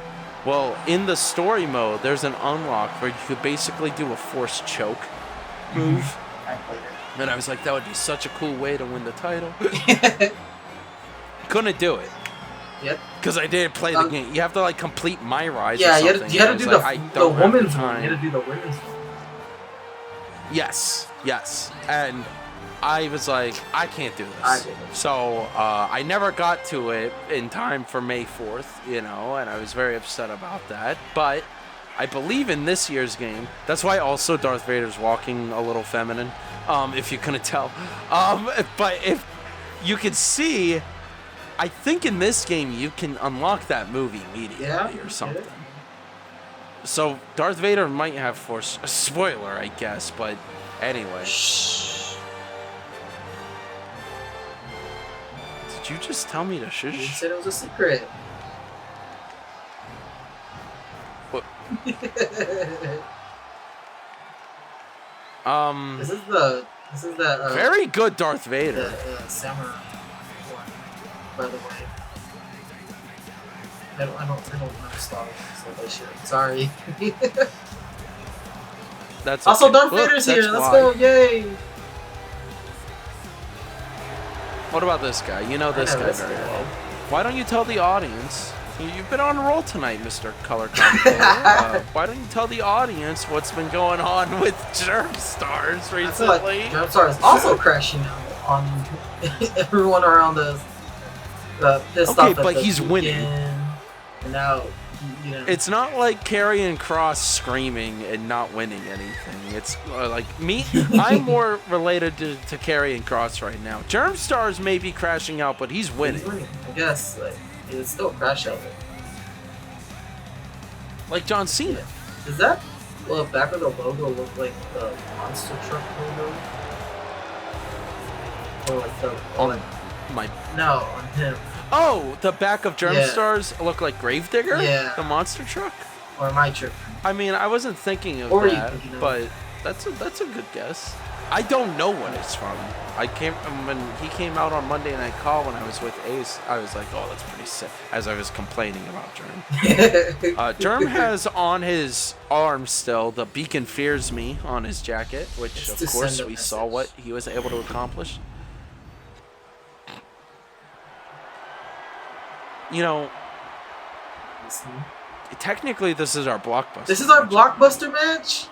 Well, in the story mode, there's an unlock where you could basically do a force choke move. And I was like, that would be such a cool way to win the title. Couldn't do it. Yep. Because I didn't play the game. You have to like complete my rise. Yeah, or something. you had to do like, the women's one. You had to do the women's one. Yes. And I was like, I can't do this. I did. So I never got to it in time for May 4th, and I was very upset about that. But I believe in this year's game. That's why also Darth Vader's walking a little feminine, if you couldn't tell. But if you could see, I think in this game you can unlock that movie immediately or something. So Darth Vader might have force. A spoiler, I guess, but anyway. Shh. Did you just tell me to shush? You said it was a secret. What? This is the very good Darth Vader. The samurai one, by the way. I don't know Star Wars, so that shit. Sorry. That's also okay. Darth Look, Vader's here. that's Let's why. go! Yay! What about this guy? You know this guy very well. Why don't you tell the audience? You've been on a roll tonight, Mr. Color Commentator. Why don't you tell the audience what's been going on with Germ Stars recently? I feel like Germ Stars is also crashing out on everyone around the okay, but he's winning. And now, it's not like Karrion Kross screaming and not winning anything. It's like me. I'm more related to Karrion Kross right now. Germ Stars may be crashing out, but he's winning. I guess it's still crash out. Like John Cena. Does that back of the logo look like the monster truck logo? Or like the on him. Oh, the back of Germ Stars look like Gravedigger? Yeah. The monster truck? Or my truck. I mean, I wasn't thinking of that, but that's a good guess. I don't know what it's from. When he came out on Monday Night Call when I was with Ace, I was like, oh, that's pretty sick, as I was complaining about Germ. Germ has on his arm still the Beacon Fears Me on his jacket, which of course we saw what he was able to accomplish. Technically this is our blockbuster. This is our blockbuster match?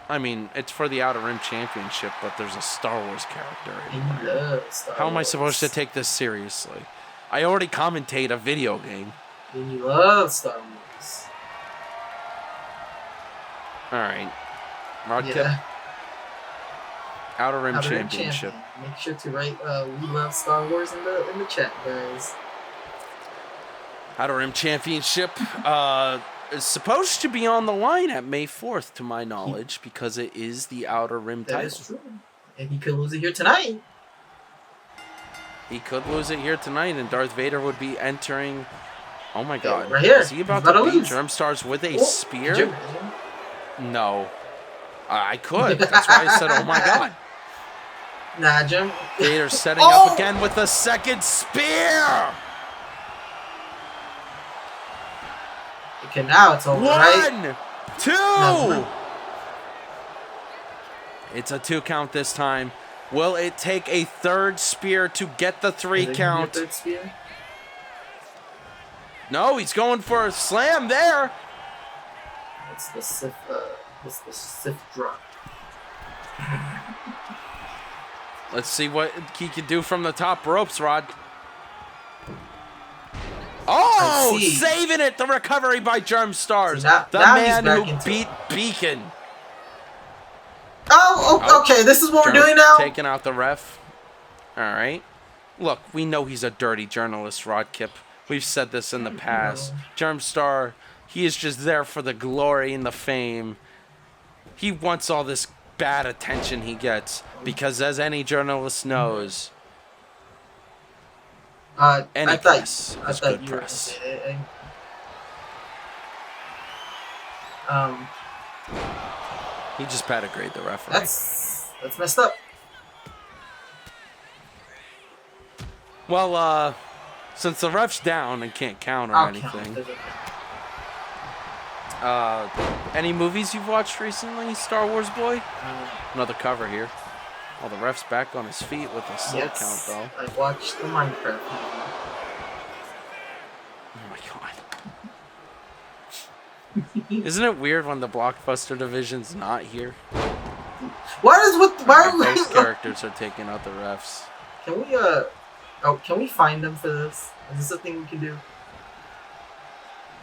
I mean, it's for the Outer Rim Championship, but there's a Star Wars character anywhere. How am I supposed to take this seriously? I already commentate a video game. And you love Star Wars. Alright. Rodkip. Outer Rim Championship. Make sure to write we love Star Wars in the chat, guys. Outer Rim Championship is supposed to be on the line at May 4th, to my knowledge, because it is the Outer Rim title. That is true. And he could lose it here tonight. He could lose it here tonight, and Darth Vader would be entering. Oh my God! Right here. Is he about to beat Germ Stars with a spear? No, I could. That's why I said, "Oh my God." Nah, Germ. Vader's setting up again with a second spear. Okay, now it's over, right? 1, 2. It's a 2 count this time. Will it take a third spear to get the 3 count? Third spear? No, he's going for a slam there. It's the Sith drop. Let's see what he can do from the top ropes, Rod. Oh, saving it. The recovery by Germ Stars. The man who beat Beacon. Oh, okay. This is what we're doing now? Taking out the ref. All right. Look, we know he's a dirty journalist, Rodkip. We've said this in the past. Germstar, he is just there for the glory and the fame. He wants all this bad attention he gets as any journalist knows, any press is good press. He just pedigree the referee. That's messed up. Well, since the ref's down and can't count or anything. Any movies you've watched recently, Star Wars boy? Another cover here. Oh, the ref's back on his feet with a slow count, though. I watched the Minecraft movie. Oh my god. Isn't it weird when the Blockbuster division's not here? Why Both characters are taking out the refs. Can we find them for this? Is this a thing we can do?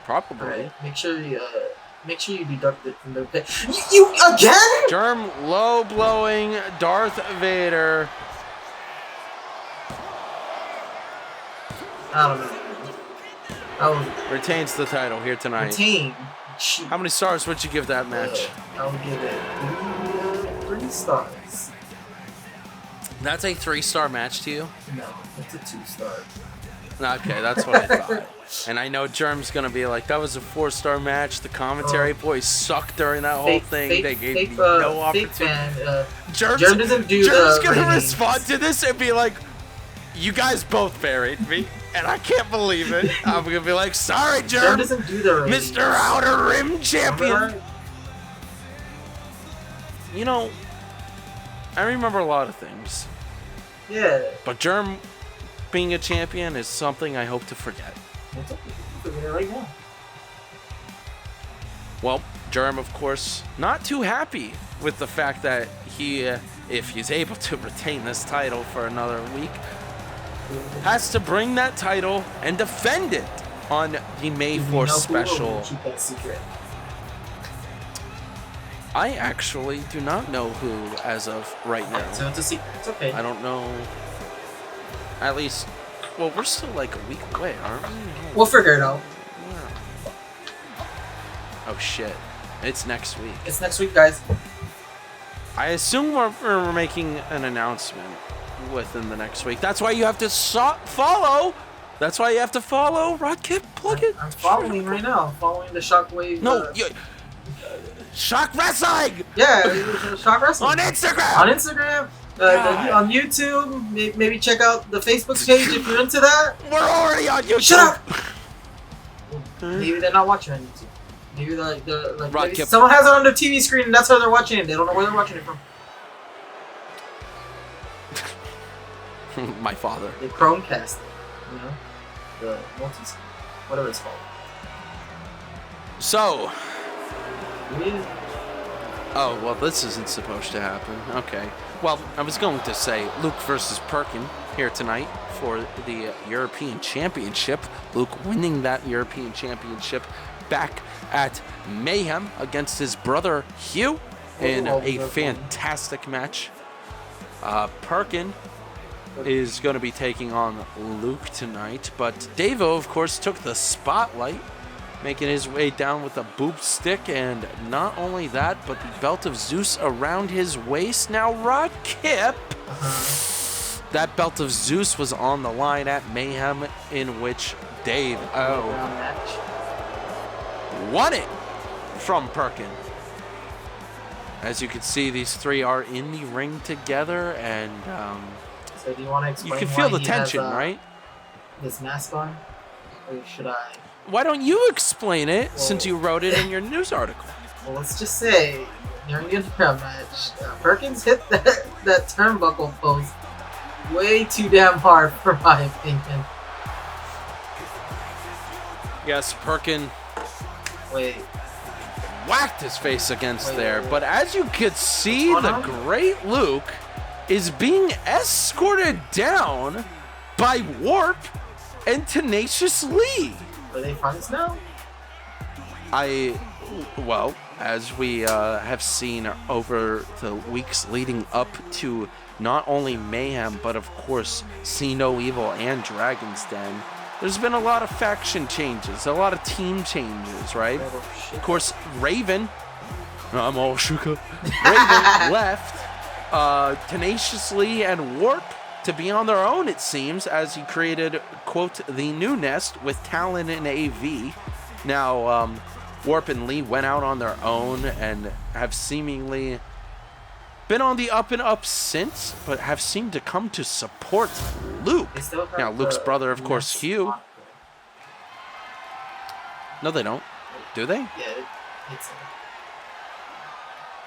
Probably. Right. Make sure you deduct it from their pay. You again? Germ low blowing Darth Vader. I don't know. Retains the title here tonight. How many stars would you give that match? I'll give it 3 stars. That's a 3-star match to you? No, it's a 2-star. Okay, that's what I thought. And I know Germ's gonna be like, that was a 4-star match. The commentary boys sucked during that whole thing. They gave me no opportunity. Germ doesn't do Germ's gonna respond to this and be like, you guys both buried me, and I can't believe it. I'm gonna be like, sorry, Germ doesn't do the ratings. Mr. Outer Rim Champion. You know, I remember a lot of things. Yeah. But Germ being a champion is something I hope to forget. It's okay. Forget it right now. Well, Germ, of course, not too happy with the fact that he, if he's able to retain this title for another week, has to bring that title and defend it on the May 4th special. Keep that secret. I actually do not know who as of right now. So it's a secret. It's okay. I don't know. At least, well, we're still like a week away, aren't we? We'll figure it out. Yeah. Oh shit! It's next week. It's next week, guys. I assume we're making an announcement within the next week. That's why you have to follow. That's why you have to follow. Rodkip, plug it. I'm following right now. I'm following the Shockwave. No, ShockWrestling! Yeah, ShockWrestling. On Instagram! On Instagram. On YouTube. Maybe check out the Facebook page if you're into that. We're already on YouTube. Shut up! Maybe they're not watching on YouTube. Maybe maybe someone has it on their TV screen and that's how they're watching it. They don't know where they're watching it from. My father. They Chromecast it. You know? The multi-screen. Whatever it's called. So... Yeah. Oh, well, this isn't supposed to happen. Okay. Well, I was going to say Luke versus Perkin here tonight for the European Championship. Luke winning that European Championship back at Mayhem against his brother Hugh in a fantastic match. Perkin is going to be taking on Luke tonight, but Davo, of course, took the spotlight, making his way down with a boob stick, and not only that, but the belt of Zeus around his waist. Now, Rodkip, that belt of Zeus was on the line at Mayhem, in which Dave won it from Perkin. As you can see, these three are in the ring together, and so do you want to explain? You can feel the tension, right? His mask on, or should I? Why don't you explain it, since you wrote it in your news article? Well, let's just say, during the underground match, Perkins hit that turnbuckle post way too damn hard, for my opinion. Yes, Perkin whacked his face against there, but as you could see, the great Luke is being escorted down by Warp and Tenacious Lee. Are they friends now? Well, as we have seen over the weeks leading up to not only Mayhem, but of course See No Evil and Dragon's Den, there's been a lot of faction changes, a lot of team changes, right? Of course, Raven, I'm all shook up. Raven left tenaciously and Warp to be on their own, it seems, as he created, quote, the new nest with Talon and AV. Now, Warp and Lee went out on their own and have seemingly been on the up and up since, but have seemed to come to support Luke. Now, Luke's brother, of course, Hugh. No, they don't. Do they? Yeah, it's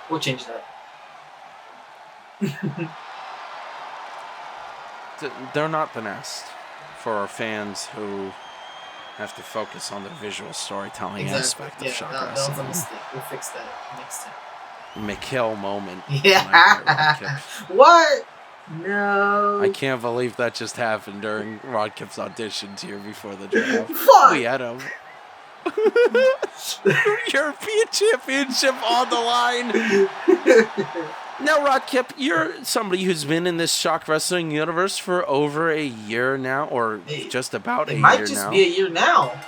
we'll change that. They're not the nest for our fans who have to focus on the visual storytelling aspect of Shock that was a Wrestling. mistake. We'll fix that next time. Mikhail moment. Yeah. What? No. I can't believe that just happened during Rod Kip's auditions here before the draft. Fuck. We had him. European Championship on the line. Now, Rod Kip, you're somebody who's been in this Shock Wrestling universe for over a year now, or just about a year now. It might just be a year now.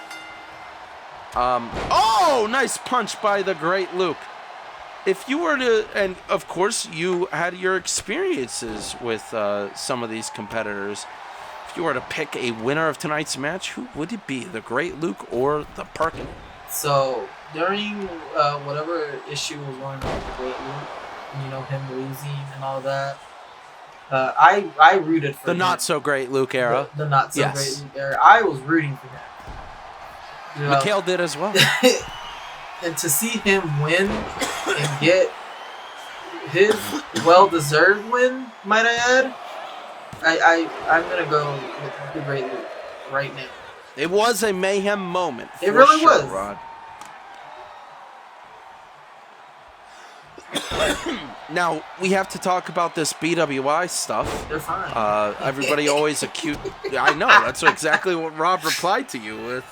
Oh, nice punch by the great Luke. If you were to, and of course you had your experiences with some of these competitors, if you were to pick a winner of tonight's match, who would it be? The great Luke or the Perkin? So, during whatever issue was going on with the great Luke, you know, him losing and all that, I rooted for the him. not so great Luke era. The not so great Luke era. I was rooting for him. Mikhail did as well. And to see him win and get his well-deserved win, might I add, I'm gonna go with the great Luke right now. It was a mayhem moment. It really was. Rod. Now, we have to talk about this BWI stuff. They're fine. Everybody always acute. I know. That's exactly what Rob replied to you with.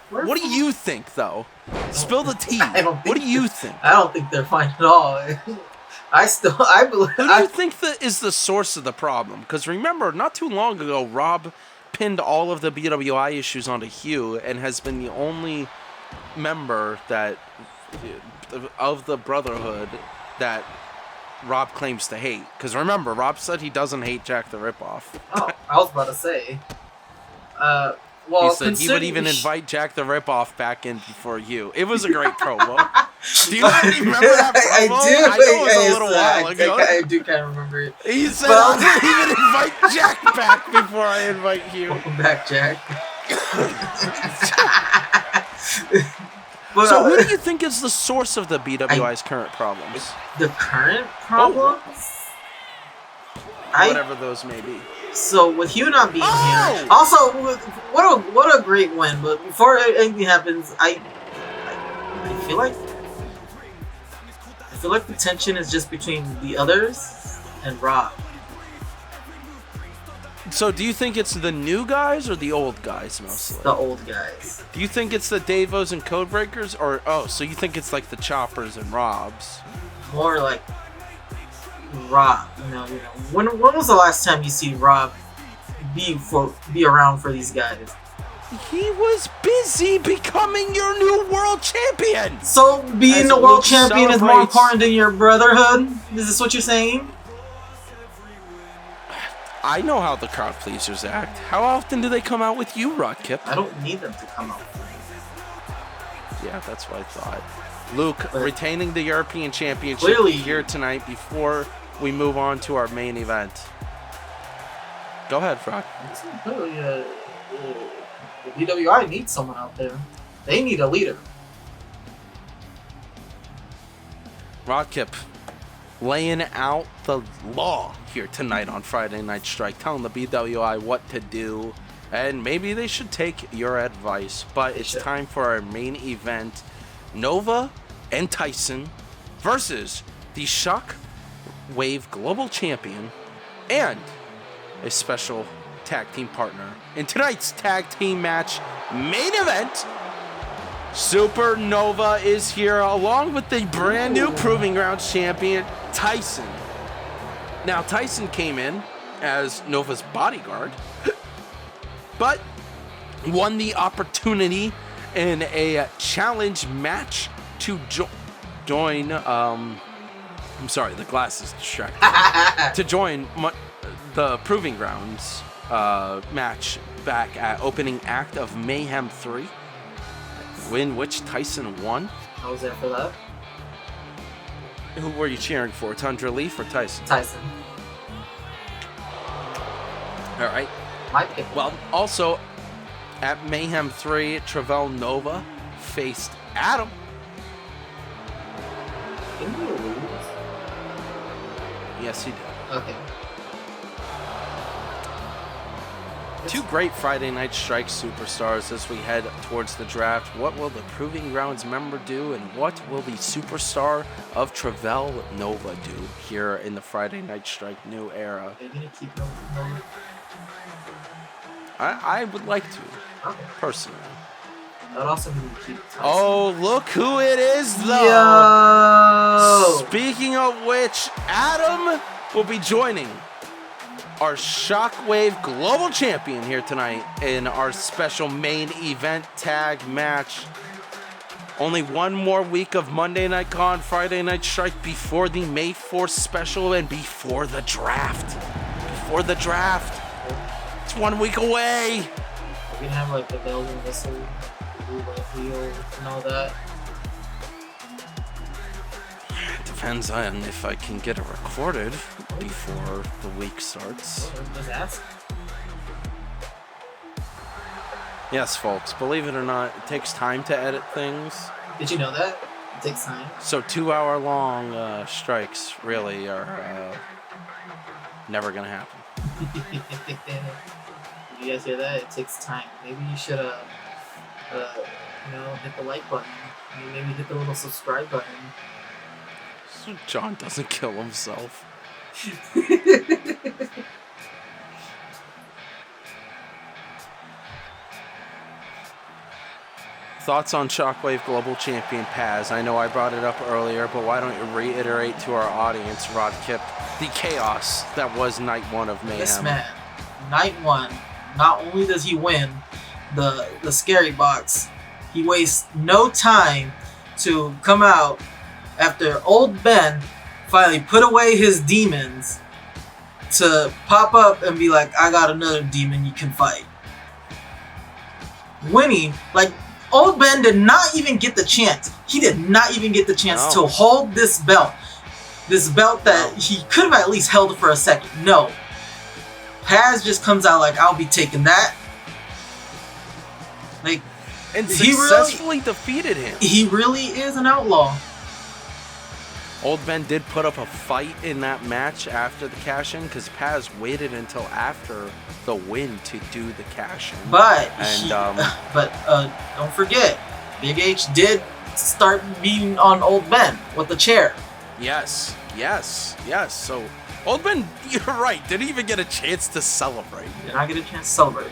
What do you think, though? Spill the tea. What do you think? I don't think they're fine at all. I believe. Who do you think is the source of the problem? Because remember, not too long ago, Rob pinned all of the BWI issues onto Hugh and has been the only member that of the Brotherhood that Rob claims to hate. Because remember, Rob said he doesn't hate Jack the Ripoff. Oh, I was about to say. Well, he said he would even invite Jack the Ripoff back in before you. It was a great promo. Do you remember that promo? I do. I know it was a little while ago. I do kind of remember it. He said I'll even invite Jack back before I invite you. Welcome back, Jack. But, so who do you think is the source of the BWI's current problems? The current problems? Whatever those may be. So with Hugh not being here, also what a great win. But before anything happens, I feel like the tension is just between the others and Rob. So do you think it's the new guys or the old guys mostly? The old guys. Do you think it's the Davos and Codebreakers, or so you think it's like the Choppers and Robs? More like Rob. You know. When was the last time you see Rob be around for these guys? He was busy becoming your new world champion. So being the world champion is more important than your brotherhood? Is this what you're saying? I know how the crowd pleasers act. How often do they come out with you, Rod Kip? I don't need them to come out with me. Yeah, that's what I thought. Luke, retaining the European Championship here tonight before we move on to our main event. Go ahead, Rod. The BWI needs someone out there. They need a leader. Rod Kip, laying out the law here tonight on Friday Night Strike, telling the BWI what to do, and maybe they should take your advice. But it's time for our main event. Nova and Tyson versus the Shock Wave Global Champion and a special tag team partner in tonight's tag team match main event. Supernova is here along with the brand new Proving Grounds champion, Tyson. Now, Tyson came in as Nova's bodyguard but won the opportunity in a challenge match to join. I'm sorry, the glasses distracted. To join the Proving Grounds match back at opening act of Mayhem 3, in which Tyson won. I was there for that. Who were you cheering for, Tundra Leaf or Tyson? Tyson. All right. My pick. Well, also at Mayhem 3, Travell Nova faced Adam. Didn't he lose? Yes, he did. Okay. Two great Friday Night Strike superstars as we head towards the draft. What will the Proving Grounds member do, and what will the superstar of Travell Nova do here in the Friday Night Strike new era? Are you going to keep Nova? I would like to, personally. That would also mean keep Tyson. Oh, look who it is, though. Yo! Speaking of which, Adam will be joining our Shockwave Global Champion here tonight in our special main event tag match. Only one more week of Monday Night Con, Friday Night Strike before the May 4th special and before the draft. Before the draft. It's 1 week away. Are we gonna have like the bells and whistle, blue light wheel, and all that? Depends on if I can get it recorded before the week starts. Just ask. Yes, folks, believe it or not, it takes time to edit things. Did you know that? It takes time. So 2-hour-long strikes really are never going to happen. Did you guys hear that? It takes time. Maybe you should, hit the like button. Maybe hit the little subscribe button. So John doesn't kill himself. Thoughts on Shockwave Global Champion Paz? I know I brought it up earlier, but why don't you reiterate to our audience, Rod Kip, the chaos that was night one of Mayhem? This man, night one, not only does he win the scary box, he wastes no time to come out after old Ben finally put away his demons to pop up and be like, I got another demon you can fight. Winning, like, old Ben did not even get the chance. He did not even get the chance to hold this belt. This belt that he could have at least held for a second. No. Paz just comes out like, I'll be taking that. Like, and successfully defeated him. He really is an outlaw. Old Ben did put up a fight in that match after the cash-in because Paz waited until after the win to do the cash-in. But don't forget, Big H did start beating on Old Ben with the chair. Yes. So Old Ben, you're right, didn't even get a chance to celebrate. Did not get a chance to celebrate.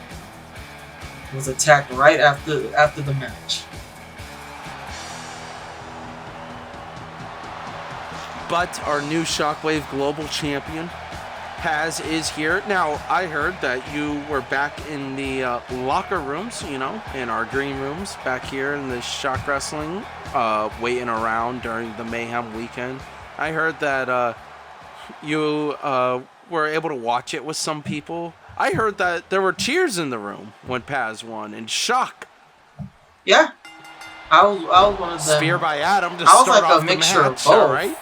He was attacked right after the match. But our new Shockwave Global Champion, Paz, is here. Now, I heard that you were back in the locker rooms, in our green rooms back here in the Shock Wrestling, waiting around during the Mayhem weekend. I heard that you were able to watch it with some people. I heard that there were cheers in the room when Paz won, in shock. Yeah. I was one of them. Spear by Adam to start like off a the mixture match, of both. all right?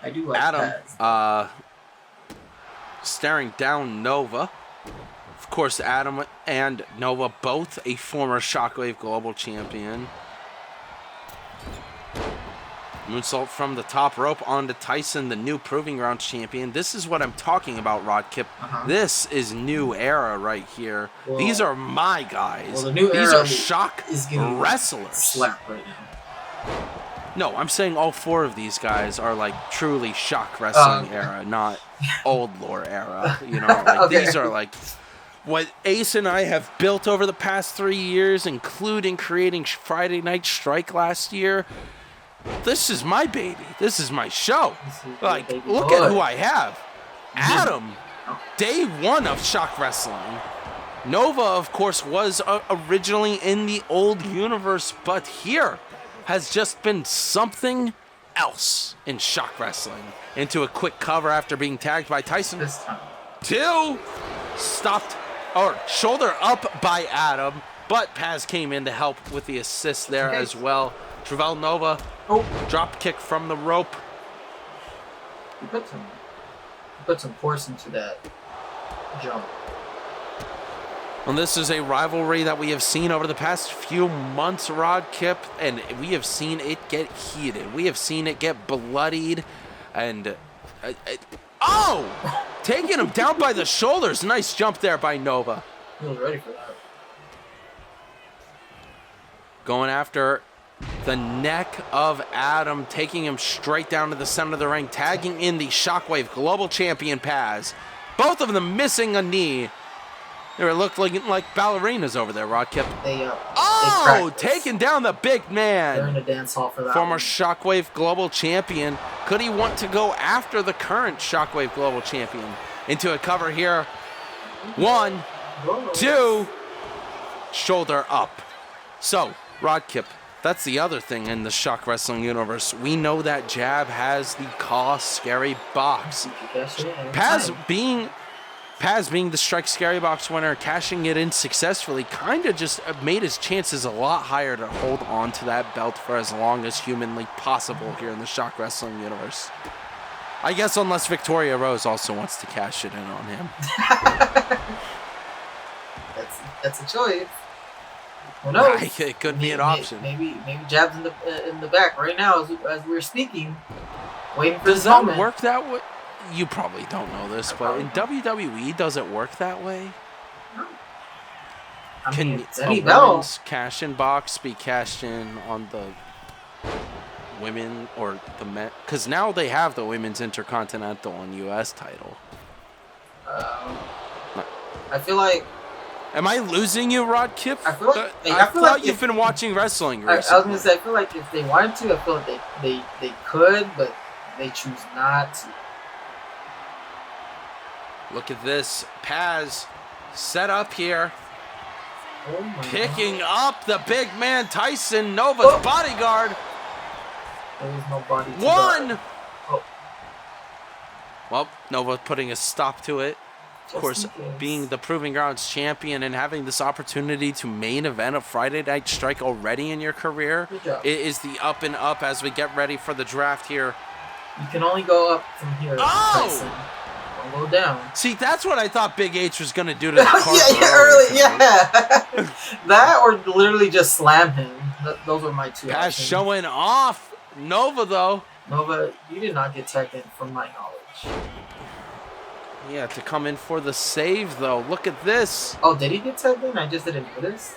I do like Adam, Paz. staring down Nova. Of course, Adam and Nova, both a former Shockwave Global Champion. Moonsault from the top rope onto Tyson, the new Proving Grounds champion. This is what I'm talking about, Rod Kip. This is new era right here. Well, these are my guys. Well, the new these era are Shock is wrestlers. Slap right now. No, I'm saying all four of these guys are like truly Shock Wrestling era, not old lore era. These are like what Ace and I have built over the past 3 years, including creating Friday Night Strike last year. This is my baby. This is my show. Like, look at who I have. Adam, day one of Shock Wrestling. Nova, of course, was originally in the old universe, but here has just been something else in Shock Wrestling. Into a quick cover after being tagged by Tyson. This time. 2, stopped, or shoulder up by Adam, but Paz came in to help with the assist there as well. Travell Nova, drop kick from the rope. He put some force into that jump. And this is a rivalry that we have seen over the past few months, Rod Kip, and we have seen it get heated. We have seen it get bloodied, and taking him down by the shoulders. Nice jump there by Nova. He was ready for that. Going after the neck of Adam, taking him straight down to the center of the ring, tagging in the Shockwave Global Champion Paz. Both of them missing a knee. They looked like ballerinas over there, Rod Kip. They taking down the big man. They're in a dance hall for that. Former Shockwave Global Champion. Could he want to go after the current Shockwave Global Champion? Into a cover here. 1, 2, shoulder up. So, Rod Kip, that's the other thing in the Shock Wrestling universe. We know that Jab has the Scary Box. Paz being the Strike Scary Box winner, cashing it in successfully, kind of just made his chances a lot higher to hold on to that belt for as long as humanly possible here in the Shock Wrestling universe. I guess unless Victoria Rose also wants to cash it in on him. That's a choice. Who knows? It could be an option. Maybe Jab's in the back right now as we're speaking, waiting for Does this that moment. work that way? You probably don't know this, but in WWE, does it work that way? I mean, Can it's a any belt. women's cash-in box be cashed in on the women or the men? Because now they have the Women's Intercontinental and U.S. title. I feel like... Am I losing you, Rod Kip? I feel like... I thought you've been watching wrestling recently. I was going to say, I feel like if they wanted to, I feel like they could, but they choose not to. Look at this. Paz set up here. Oh my Picking God. up the big man, Tyson, Nova's bodyguard. There was no body to 1! guard. Oh. Well, Nova putting a stop to it. Of course, being the Proving Grounds champion and having this opportunity to main event a Friday Night Strike already in your career, it is the up and up as we get ready for the draft here. You can only go up from here, Tyson. Don't go down. See, that's what I thought Big H was going to do to the Carver. That or literally just slam him. Those are my two Paz options. showing off. Nova, though. Nova, you did not get tagged in from my knowledge. Yeah, to come in for the save, though. Look at this. Oh, did he get tagged in? I just didn't notice.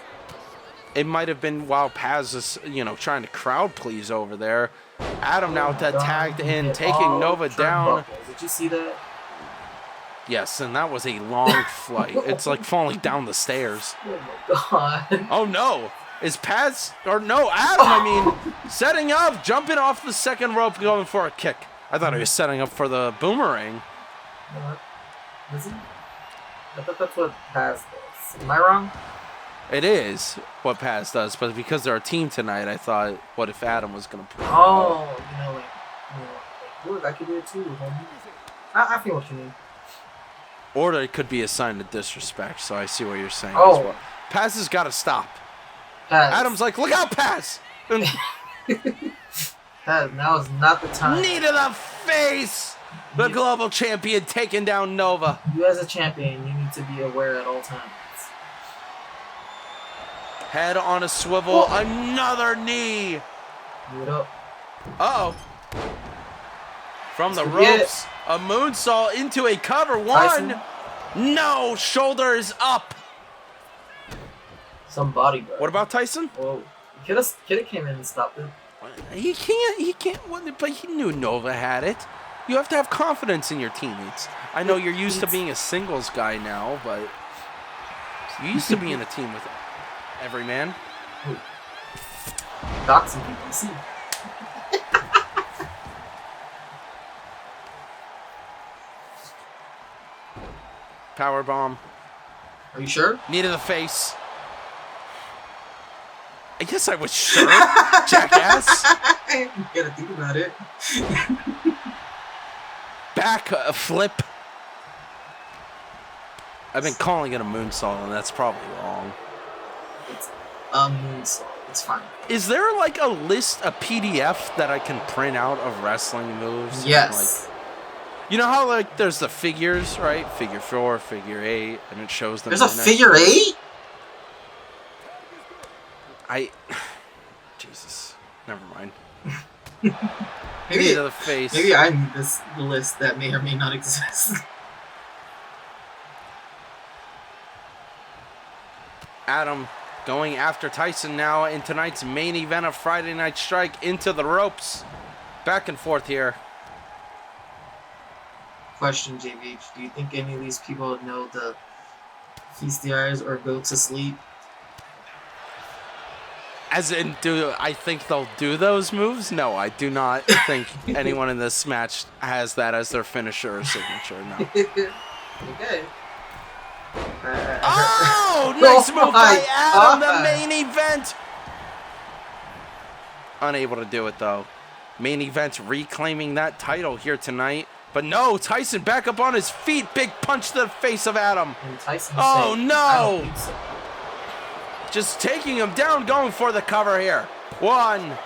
It might have been while Paz is, trying to crowd please over there. Adam now tagged in, taking Nova down. Did you see that? Yes, and that was a long flight. It's like falling down the stairs. Oh my God. Oh no! Is Paz, or no, Adam, setting up, jumping off the second rope, going for a kick. I thought he was setting up for the boomerang. What? Is he? I thought that's what Paz does. Am I wrong? It is what Paz does, but because they're a team tonight, I thought, what if Adam was going to pull look, I could do it too, homie. I feel what you mean. Or it could be a sign of disrespect, so I see what you're saying as well. Paz has got to stop. Paz. Adam's like, look out, Paz! Paz, now is not the time. Knee to the face! The global champion taking down Nova. You as a champion, you need to be aware at all times. Head on a swivel, another knee! Move it up. Uh-oh. From the ropes, a moonsault into a cover. 1. Tyson. No, shoulder is up. Some bodyguard. What about Tyson? Whoa. Kidda came in and stopped it. He can't, but he knew Nova had it. You have to have confidence in your teammates. I know you're used to being a singles guy now, but you used to be in a team with every man. Doxing PPC. Power bomb. Are you sure? Knee to the face. I guess I was sure, jackass. You gotta think about it. Back flip. I've been calling it a moonsault, and that's probably wrong. It's a moonsault. It's fine. Is there like a list, a PDF that I can print out of wrestling moves? Yes. Like, you know how like there's the figures, right? Figure 4, figure 8, and it shows them. There's a figure 8? Jesus. Never mind. Maybe to the face. Maybe I need this list that may or may not exist. Adam going after Tyson now in tonight's main event of Friday Night Strike into the ropes. Back and forth here. Question, JVH. Do you think any of these people know the feast the eyes or go to sleep? As in, do I think they'll do those moves? No, I do not think anyone in this match has that as their finisher or signature. No. Okay. Oh, nice move by Adam, the main event. Unable to do it, though. Main event reclaiming that title here tonight. But no, Tyson back up on his feet. Big punch to the face of Adam. Oh, no. I don't think so. Just taking him down, going for the cover here. 1.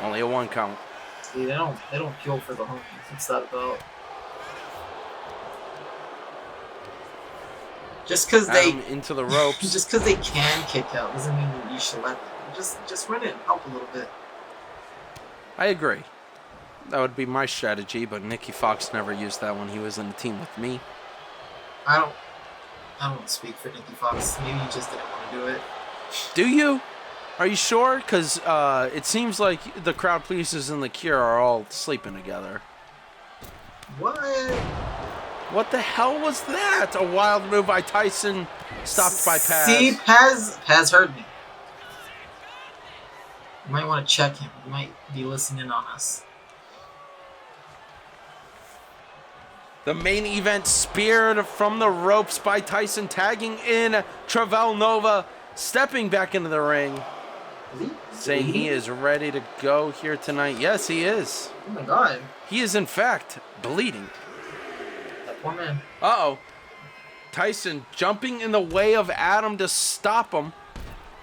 Only a 1 count. See, they don't kill for the homies. It's that about. Just because they into the ropes. Just because they can kick out doesn't mean you should let them. Just run it and help a little bit. I agree. That would be my strategy, but Nicky Fox never used that when he was in the team with me. I don't speak for Nicky Fox. Maybe you just didn't want to do it. Do you? Are you sure? Because it seems like the crowd pleasers and the Cure are all sleeping together. What? What the hell was that? A wild move by Tyson, stopped by Paz. See, Paz heard me. You might want to check him. He might be listening on us. The main event speared from the ropes by Tyson, tagging in Travell Nova, stepping back into the ring, saying he is ready to go here tonight. Yes, he is. Oh my god. He is, in fact, bleeding. That poor man. Uh-oh. Tyson jumping in the way of Adam to stop him.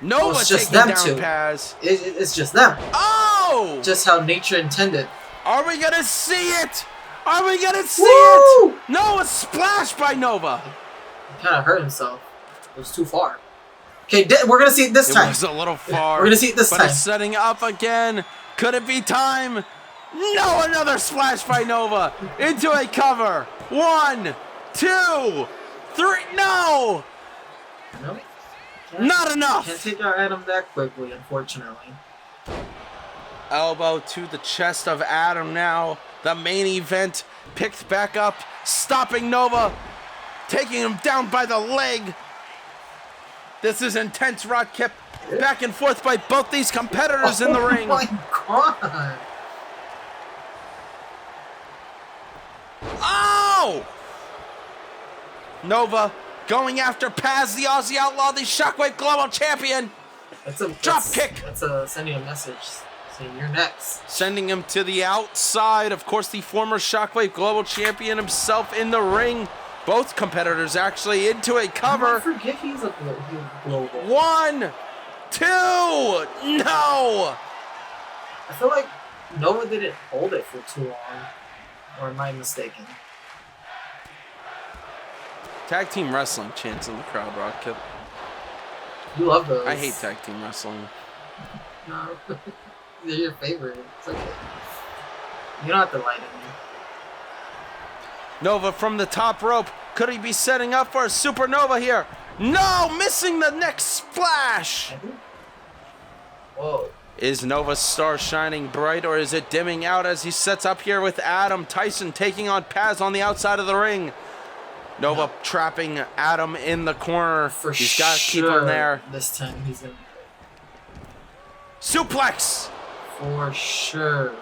Nova taking down Paz. It's just them. Oh! Just how nature intended. Are we going to see it? Are we going to see it? No, a splash by Nova. He kind of hurt himself. It was too far. Okay, we're going to see it this time. It was a little far. We're going to see it this time. But it's setting up again. Could it be time? No, another splash by Nova. Into a cover. 1, 2, 3. No. No. Not enough. Can't take out Adam that quickly, unfortunately. Elbow to the chest of Adam now. The main event picked back up, stopping Nova, taking him down by the leg. This is intense rod kick back and forth by both these competitors in the ring. Oh my god. Oh! Nova going after Paz, the Aussie Outlaw, the Shockwave Global Champion. Drop kick. That's sending a message. Saying you're next. Sending him to the outside. Of course, the former Shockwave Global Champion himself in the ring. Both competitors actually into a cover. I forget he's a global. 1, 2. No. I feel like Nova didn't hold it for too long. Or am I mistaken? Tag team wrestling chants in the crowd, Rocket. You love those. I hate tag team wrestling. No. They're your favorite. It's okay. You don't have to lie to me. Nova from the top rope. Could he be setting up for a supernova here? No! Missing the next splash! Whoa. Is Nova's star shining bright, or is it dimming out as he sets up here with Adam? Tyson taking on Paz on the outside of the ring. Nova trapping Adam in the corner. He's got to keep him there. This time he's going to... Suplex! For sure.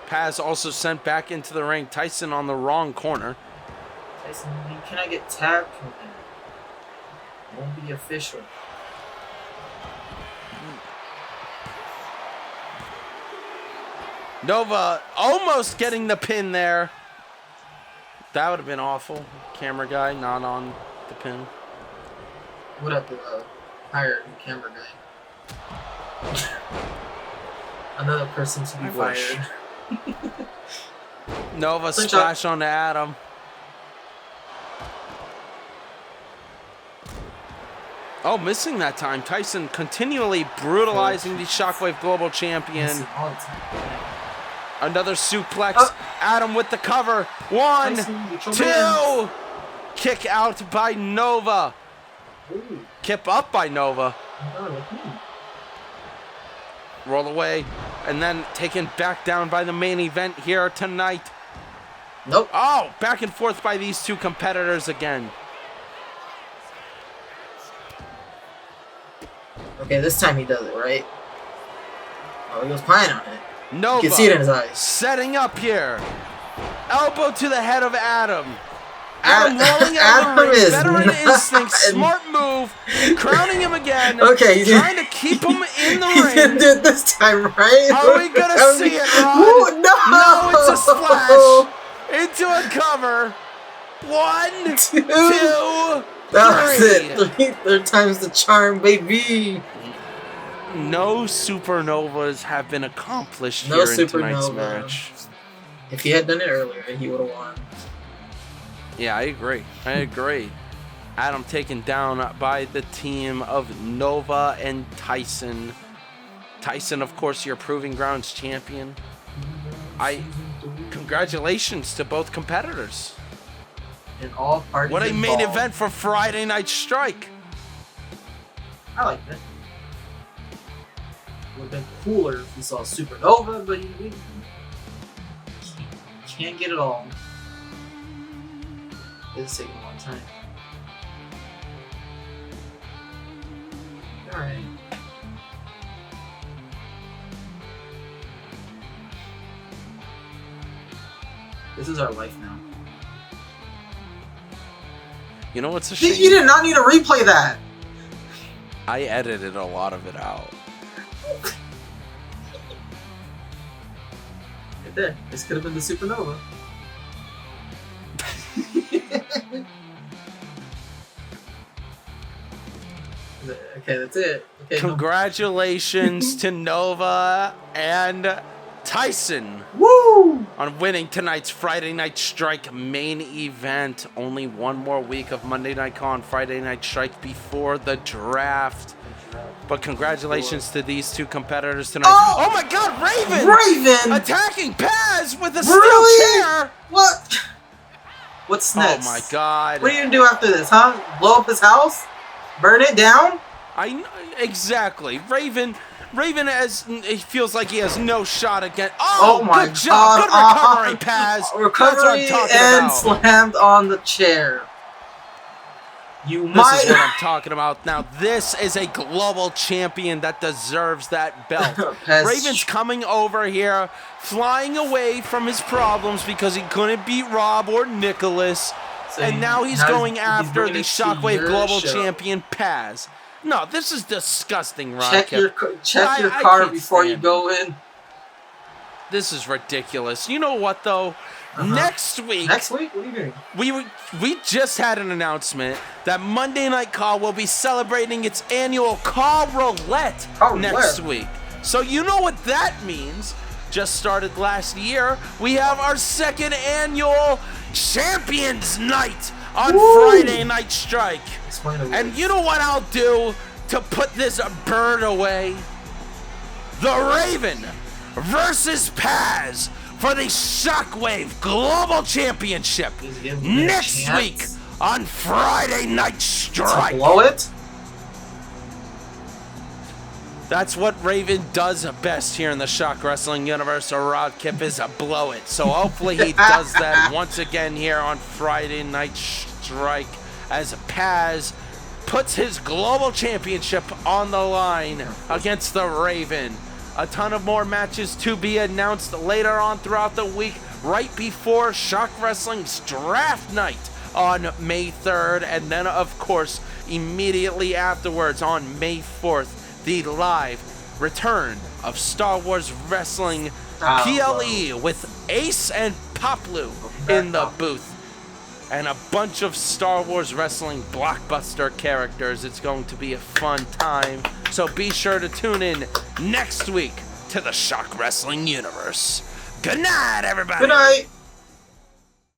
Paz also sent back into the ring. Tyson on the wrong corner. Tyson, you cannot get tagged from there. Won't be official. Nova almost getting the pin there. That would have been awful. Camera guy not on the pin. Would have to hire a camera guy. Another person to be fired. Nova splash on Adam. Oh, missing that time. Tyson continually brutalizing the Shockwave Global Champion. Another suplex. Adam with the cover. 1, 2. Kick out by Nova. Ooh. Kip up by Nova. Roll away. And then taken back down by the main event here tonight. Nope. Oh, back and forth by these two competitors again. Okay, this time he does it, right? Oh, he was planning on it. Nova, you can see it in his eyes. Setting up here. Elbow to the head of Adam. Adam rolling out of the ring. Veteran instinct, smart move. Crowning him again. Okay, trying to keep him in the He's ring. gonna do it this time, right? Are we gonna see it, Ron? Ooh, no! No, it's a splash into a cover. 1, 2, That was 3. it. Third time's the charm, baby. No supernovas have been accomplished here in tonight's match. If he had done it earlier, he would have won. Yeah, I agree. Adam taken down by the team of Nova and Tyson. Tyson, of course, your Proving Grounds champion. Congratulations to both competitors. In all parties What a involved. main event for Friday Night Strike. I like that. Would have been cooler if we saw Supernova, but you can't get it all. It's taking a long time. Alright. This is our life now. You know what's a shame? You did not need to replay that! I edited a lot of it out. Right there. This could have been the Supernova. Okay, that's it. Okay, Congratulations to Nova and Tyson. Woo! On winning tonight's Friday Night Strike main event. Only one more week of Monday Night Con, Friday Night Strike before the draft. But congratulations to these two competitors tonight. Oh my God, Raven! Raven! Attacking Paz with a Really? steel chair! What? What's next? Oh my God. What are you gonna do after this, huh? Blow up his house? Burn it down? Exactly. Raven he feels like he has no shot again. Oh my good job. Good recovery, Paz. Recovery That's what I'm talking and about. slammed on the chair. This is what I'm talking about. Now, this is a global champion that deserves that belt. Raven's coming over here, flying away from his problems because he couldn't beat Rob or Nicholas. So and now he's going after bringing the it to Shockwave your Global show. Champion, Paz. No, this is disgusting, Ron. Check your I car can't before you stand go in. This is ridiculous. You know what, though? Next week. Next week? What are you doing? We just had an announcement that Monday Night Call will be celebrating its annual Call Roulette next week. So you know what that means. Just started last year. We have our second annual Champions Night on Friday Night Strike. And you know what I'll do to put this bird away? The Raven versus Paz for the Shockwave Global Championship next week on Friday Night Strike. To blow it? That's what Raven does best here in the Shock Wrestling universe. Rod Kip is a blow it. So hopefully he does that once again here on Friday Night Strike as Paz puts his global championship on the line against the Raven. A ton of more matches to be announced later on throughout the week, right before Shock Wrestling's draft night on May 3rd, and then, of course, immediately afterwards on May 4th, the live return of Star Wars Wrestling PLE with Ace and Poplu in the booth. And a bunch of Star Wars Wrestling blockbuster characters. It's going to be a fun time. So be sure to tune in next week to the Shock Wrestling Universe. Good night, everybody. Good night.